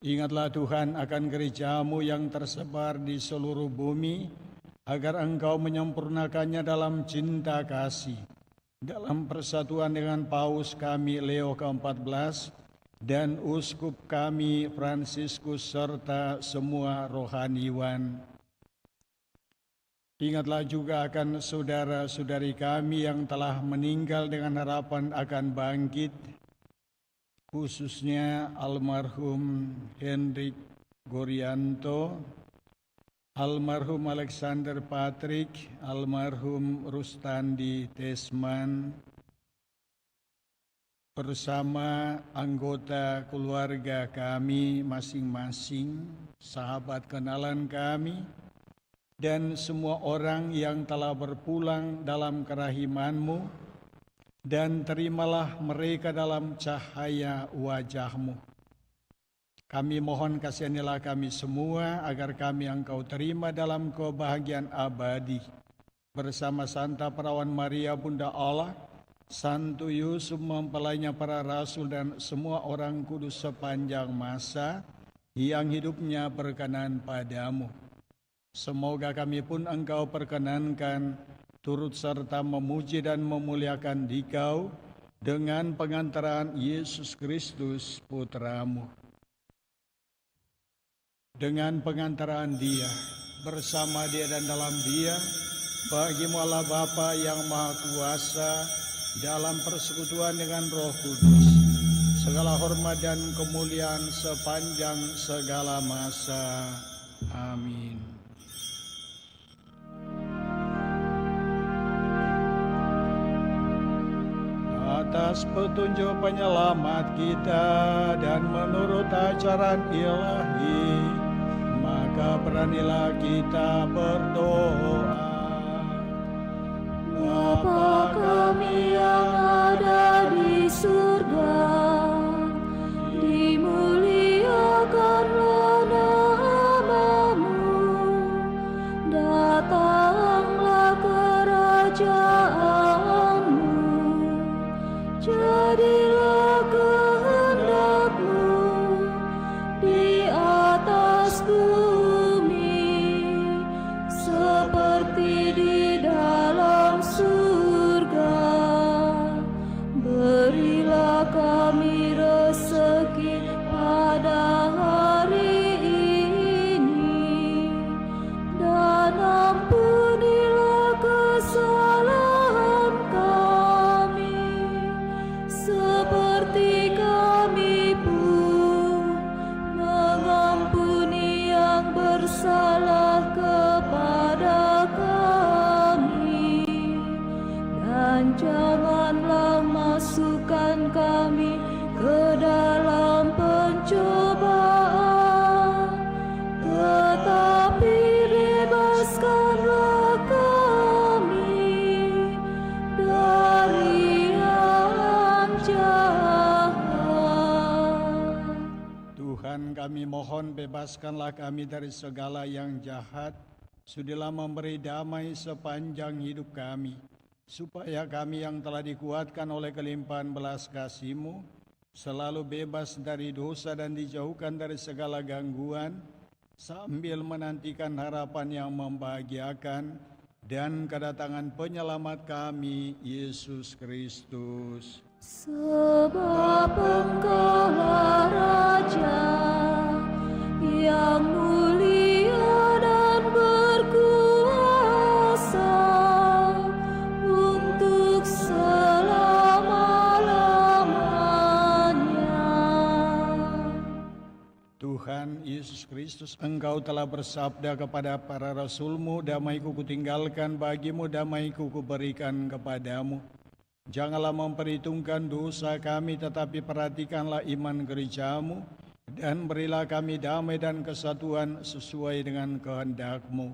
Speaker 4: Ingatlah Tuhan akan gereja-Mu yang tersebar di seluruh bumi, agar Engkau menyempurnakannya dalam cinta kasih, dalam persatuan dengan Paus kami Leo ke-14 dan Uskup kami Fransiskus serta semua rohaniwan. Ingatlah juga akan saudara-saudari kami yang telah meninggal dengan harapan akan bangkit, khususnya almarhum Hendrik Gorianto, almarhum Alexander Patrick, almarhum Rustandi Desman, bersama anggota keluarga kami masing-masing, sahabat kenalan kami, dan semua orang yang telah berpulang dalam kerahiman-Mu, dan terimalah mereka dalam cahaya wajah-Mu. Kami mohon kasihanilah kami semua agar kami Engkau terima dalam kebahagiaan abadi bersama Santa Perawan Maria Bunda Allah, Santo Yusuf mempelainya para rasul dan semua orang kudus sepanjang masa yang hidupnya berkenan padamu. Semoga kami pun Engkau perkenankan turut serta memuji dan memuliakan Dikau dengan pengantaran Yesus Kristus Putramu. Dengan pengantaran Dia, bersama Dia dan dalam Dia, bagimu Allah Bapa yang Maha Kuasa, dalam persekutuan dengan Roh Kudus, segala hormat dan kemuliaan sepanjang segala masa. Amin. Atas petunjuk penyelamat kita dan menurut ajaran ilahi, maka beranilah kita berdoa.
Speaker 6: Bapa kami yang ada di surga, dimuliakanlah nama-Mu, datanglah kerajaan-Mu, jadilah kehendak-Mu di atas bumi seperti di dalam surga. Berilah kami rezeki pada hari ini, dan ampunilah kesalahan kami seperti kami pun mengampuni yang bersalah kepada kami, dan janganlah masukkan kami ke dalam pencobaan, tetapi bebaskanlah kami dari yang jahat.
Speaker 4: Tuhan, kami mohon bebaskanlah kami dari segala yang jahat. Sudilah memberi damai sepanjang hidup kami, supaya kami yang telah dikuatkan oleh kelimpahan belas kasih-Mu selalu bebas dari dosa dan dijauhkan dari segala gangguan, sambil menantikan harapan yang membahagiakan dan kedatangan penyelamat kami, Yesus Kristus.
Speaker 6: Sebab Engkaulah Raja yang mulia dan berkuasa untuk selama-lamanya.
Speaker 4: Tuhan Yesus Kristus, Engkau telah bersabda kepada para rasul-Mu, damai-Ku kutinggalkan bagimu, damai-Ku kuberikan kepadamu. Janganlah memperhitungkan dosa kami, tetapi perhatikanlah iman gereja-Mu, dan berilah kami damai dan kesatuan sesuai dengan kehendak-Mu.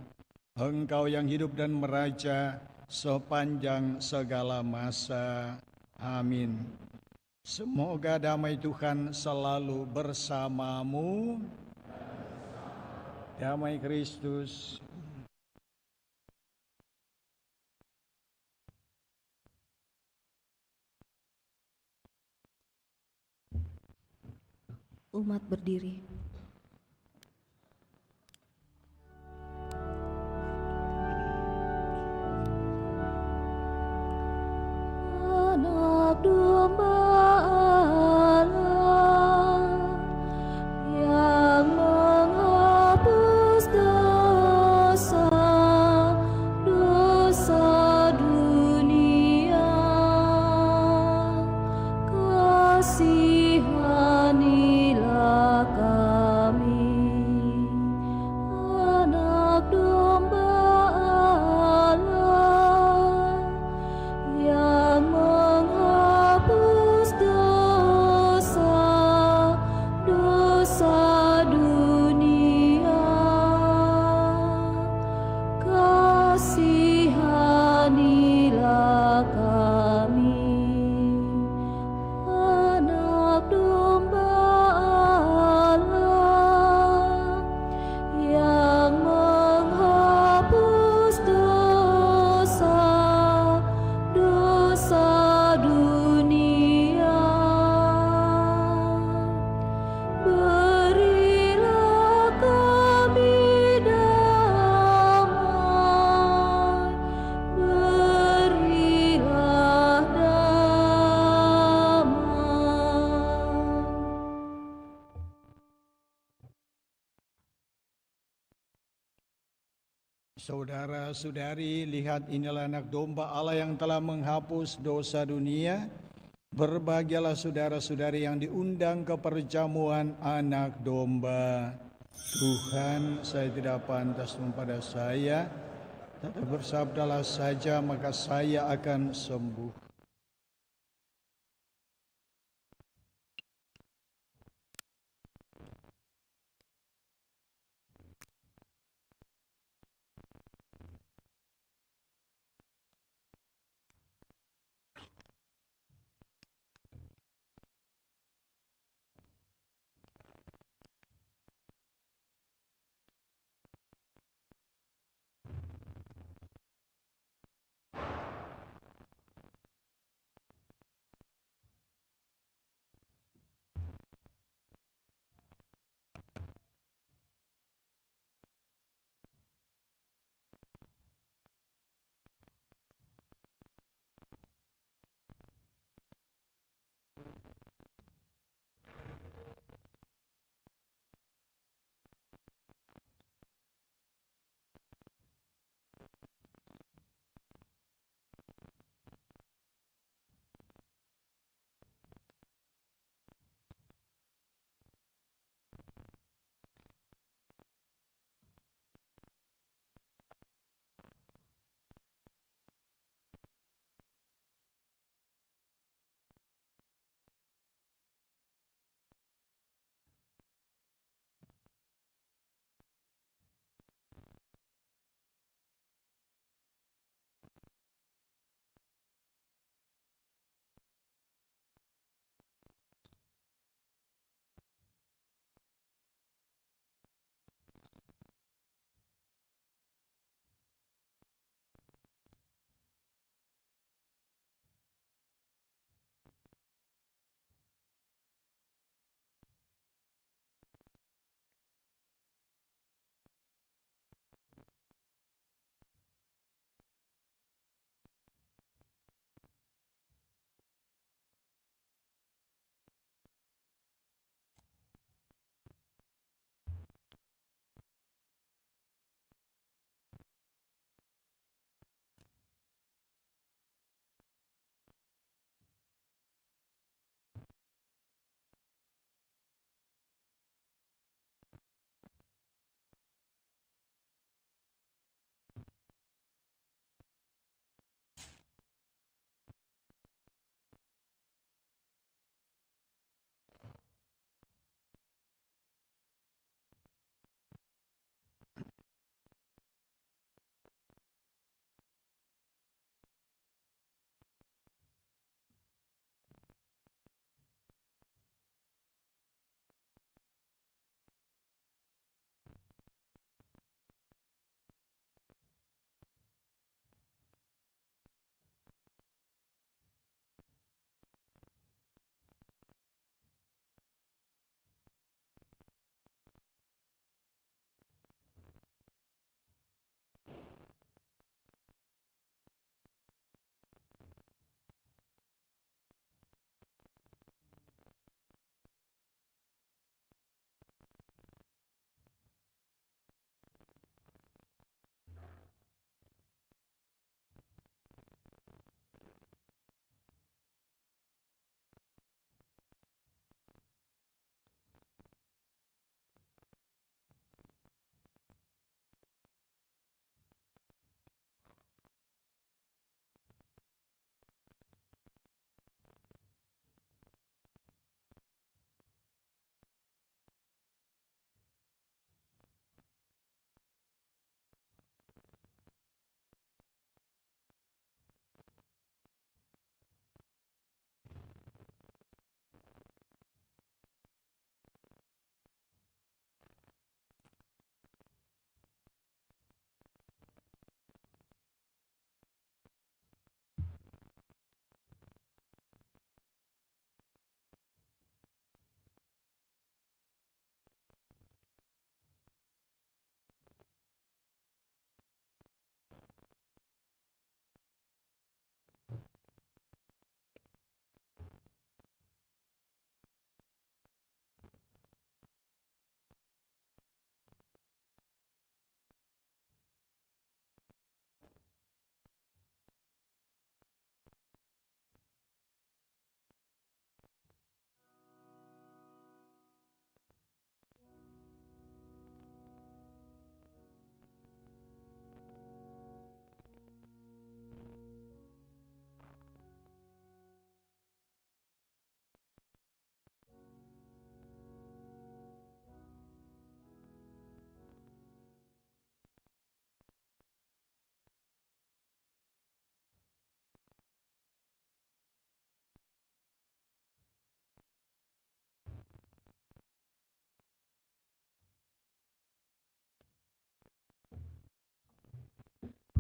Speaker 4: Engkau yang hidup dan meraja sepanjang segala masa. Amin. Semoga damai Tuhan selalu bersamamu. Damai Kristus.
Speaker 3: Umat berdiri.
Speaker 6: Anak domba Allah yang menghapus dosa dunia, kasihanilah kami.
Speaker 4: Saudara-saudari, lihat inilah anak domba Allah yang telah menghapus dosa dunia. Berbahagialah saudara-saudari yang diundang ke perjamuan anak domba. Tuhan, saya tidak pantas pada saya, tetapi bersabdalah saja maka saya akan sembuh.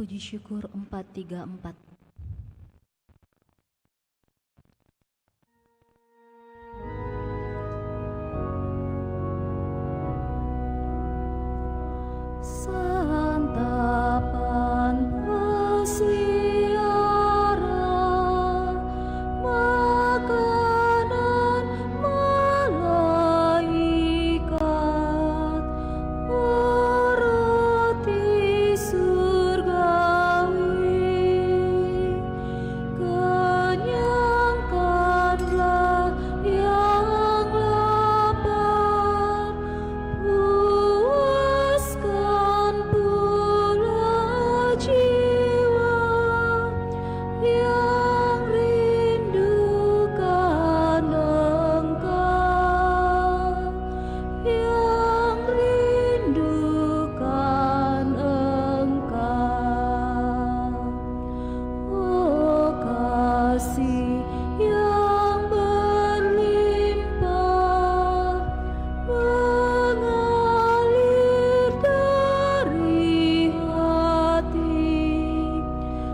Speaker 3: Puji syukur 434.
Speaker 6: Santapan pesiara, makanan malaikat, roti surgawi, kenyangkanlah yang lapar, puaskan pula jiwa yang rindukan Engkau, yang rindukan Engkau. Oh kasih yang berlimpah mengalir dari hati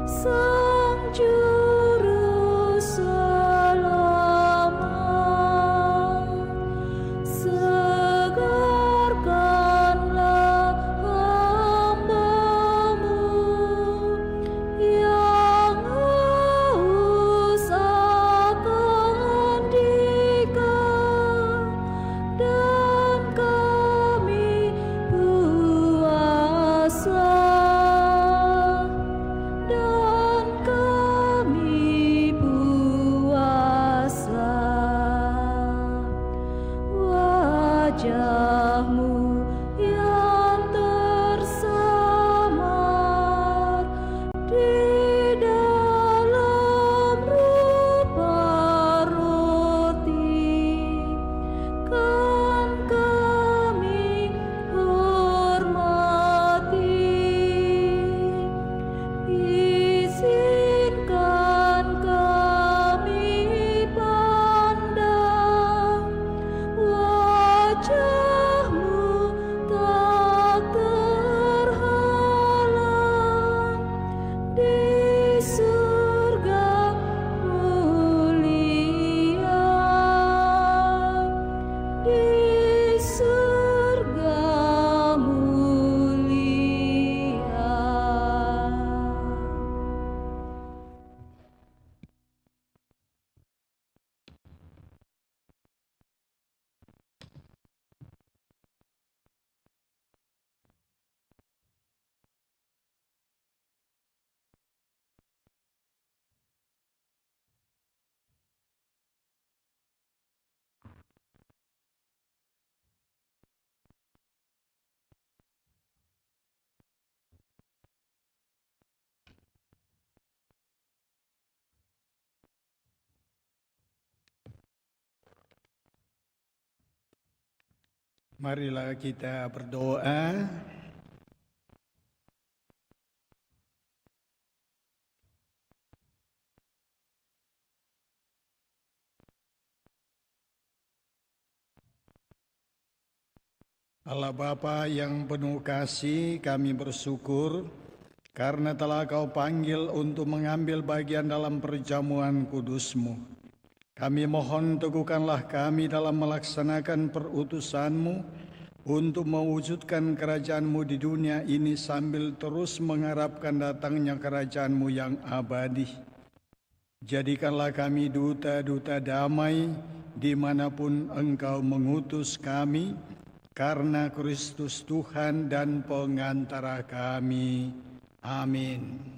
Speaker 6: Sang Juru Selamat, segarkanlah hamba-Mu yang haus akan Dikau, dan kami puasa, dan kami puasa. Wajah-Mu yang tersamar di dalam rupa roti, kan kami hormati. Izinkan kami pandang wajah-Mu tak terhalang di surga mulia, di surga mulia.
Speaker 4: Marilah kita berdoa. Allah Bapa yang penuh kasih, kami bersyukur karena telah Kau panggil untuk mengambil bagian dalam perjamuan kudus-Mu. Kami mohon teguhkanlah kami dalam melaksanakan perutusan-Mu untuk mewujudkan kerajaan-Mu di dunia ini sambil terus mengharapkan datangnya kerajaan-Mu yang abadi. Jadikanlah kami duta-duta damai dimanapun Engkau mengutus kami, karena Kristus Tuhan dan pengantara kami. Amin.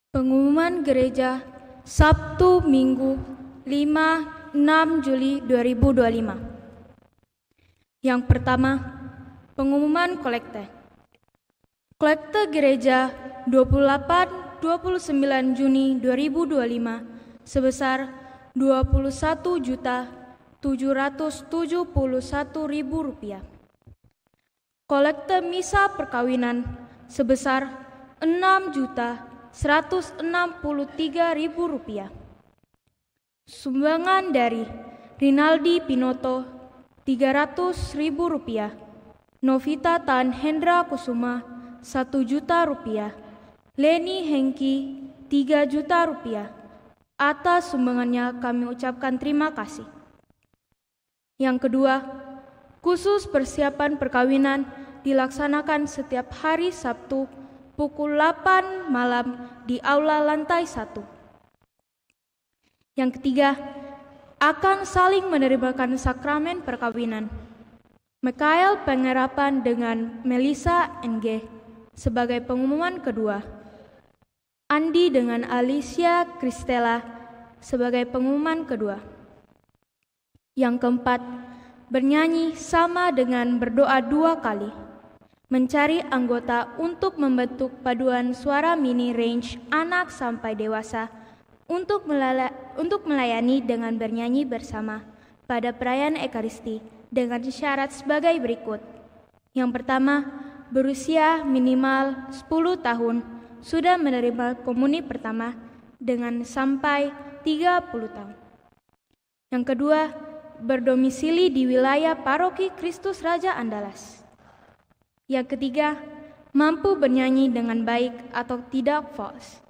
Speaker 5: Pengumuman Gereja Sabtu Minggu 5-6 Juli 2025. Yang pertama, pengumuman kolekte. Kolekte Gereja 28-29 Juni 2025 sebesar Rp21.771.000. Kolekte misa perkawinan sebesar Rp6.163.000. Sumbangan dari Rinaldi Pinoto Rp300.000, Novita Tan Hendra Kusuma Rp1.000.000, Leni Hengki Rp3.000.000. Atas sumbangannya kami ucapkan terima kasih. Yang kedua, khusus persiapan perkawinan dilaksanakan setiap hari Sabtu pukul 8 malam di aula lantai 1. Yang ketiga, akan saling menerima sakramen perkawinan. Mikael Pengerapan dengan Melisa NG sebagai pengumuman kedua. Andi dengan Alicia Kristela sebagai pengumuman kedua. Yang keempat, bernyanyi sama dengan berdoa 2 kali. Mencari anggota untuk membentuk paduan suara mini range anak sampai dewasa untuk melayani dengan bernyanyi bersama pada perayaan Ekaristi dengan syarat sebagai berikut. Yang pertama, berusia minimal 10 tahun, sudah menerima komuni pertama dengan sampai 30 tahun. Yang kedua, berdomisili di wilayah Paroki Kristus Raja Andalas. Yang ketiga, mampu bernyanyi dengan baik atau tidak false.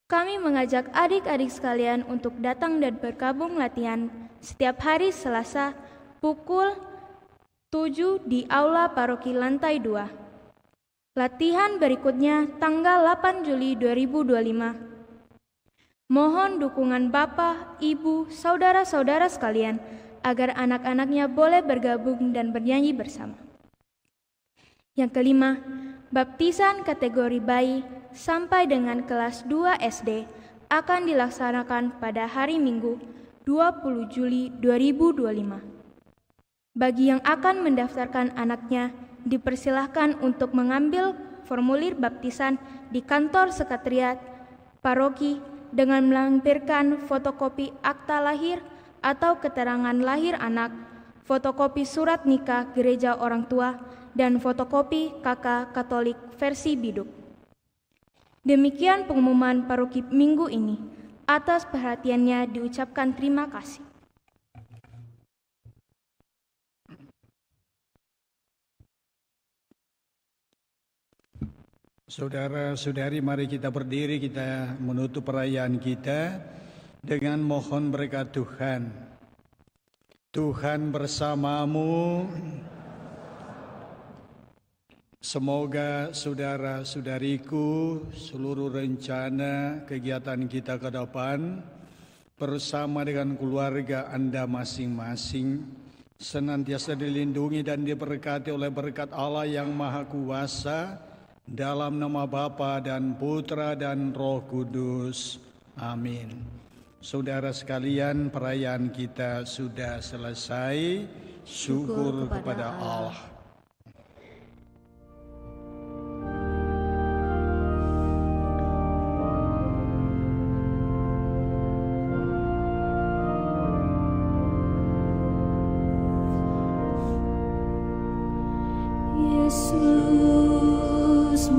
Speaker 5: Kami mengajak adik-adik sekalian untuk datang dan bergabung latihan setiap hari Selasa pukul 7 di Aula Paroki Lantai 2. Latihan berikutnya tanggal 8 Juli 2025. Mohon dukungan Bapak, Ibu, saudara-saudara sekalian agar anak-anaknya boleh bergabung dan bernyanyi bersama. Yang kelima, baptisan kategori bayi sampai dengan kelas 2 SD akan dilaksanakan pada hari Minggu 20 Juli 2025. Bagi yang akan mendaftarkan anaknya, dipersilahkan untuk mengambil formulir baptisan di kantor sekretariat paroki dengan melampirkan fotokopi akta lahir atau keterangan lahir anak, fotokopi surat nikah gereja orang tua, dan fotokopi KK Katolik versi biduk. Demikian pengumuman paroki minggu ini. Atas perhatiannya diucapkan terima kasih.
Speaker 4: Saudara-saudari, mari kita berdiri, kita menutup perayaan kita dengan mohon berkat Tuhan. Tuhan bersamamu. Semoga saudara-saudariku, seluruh rencana kegiatan kita ke depan bersama dengan keluarga Anda masing-masing senantiasa dilindungi dan diberkati oleh berkat Allah yang Maha Kuasa, dalam nama Bapa dan Putra dan Roh Kudus. Amin. Saudara sekalian, perayaan kita sudah selesai. Syukur kepada Allah.
Speaker 6: Yesus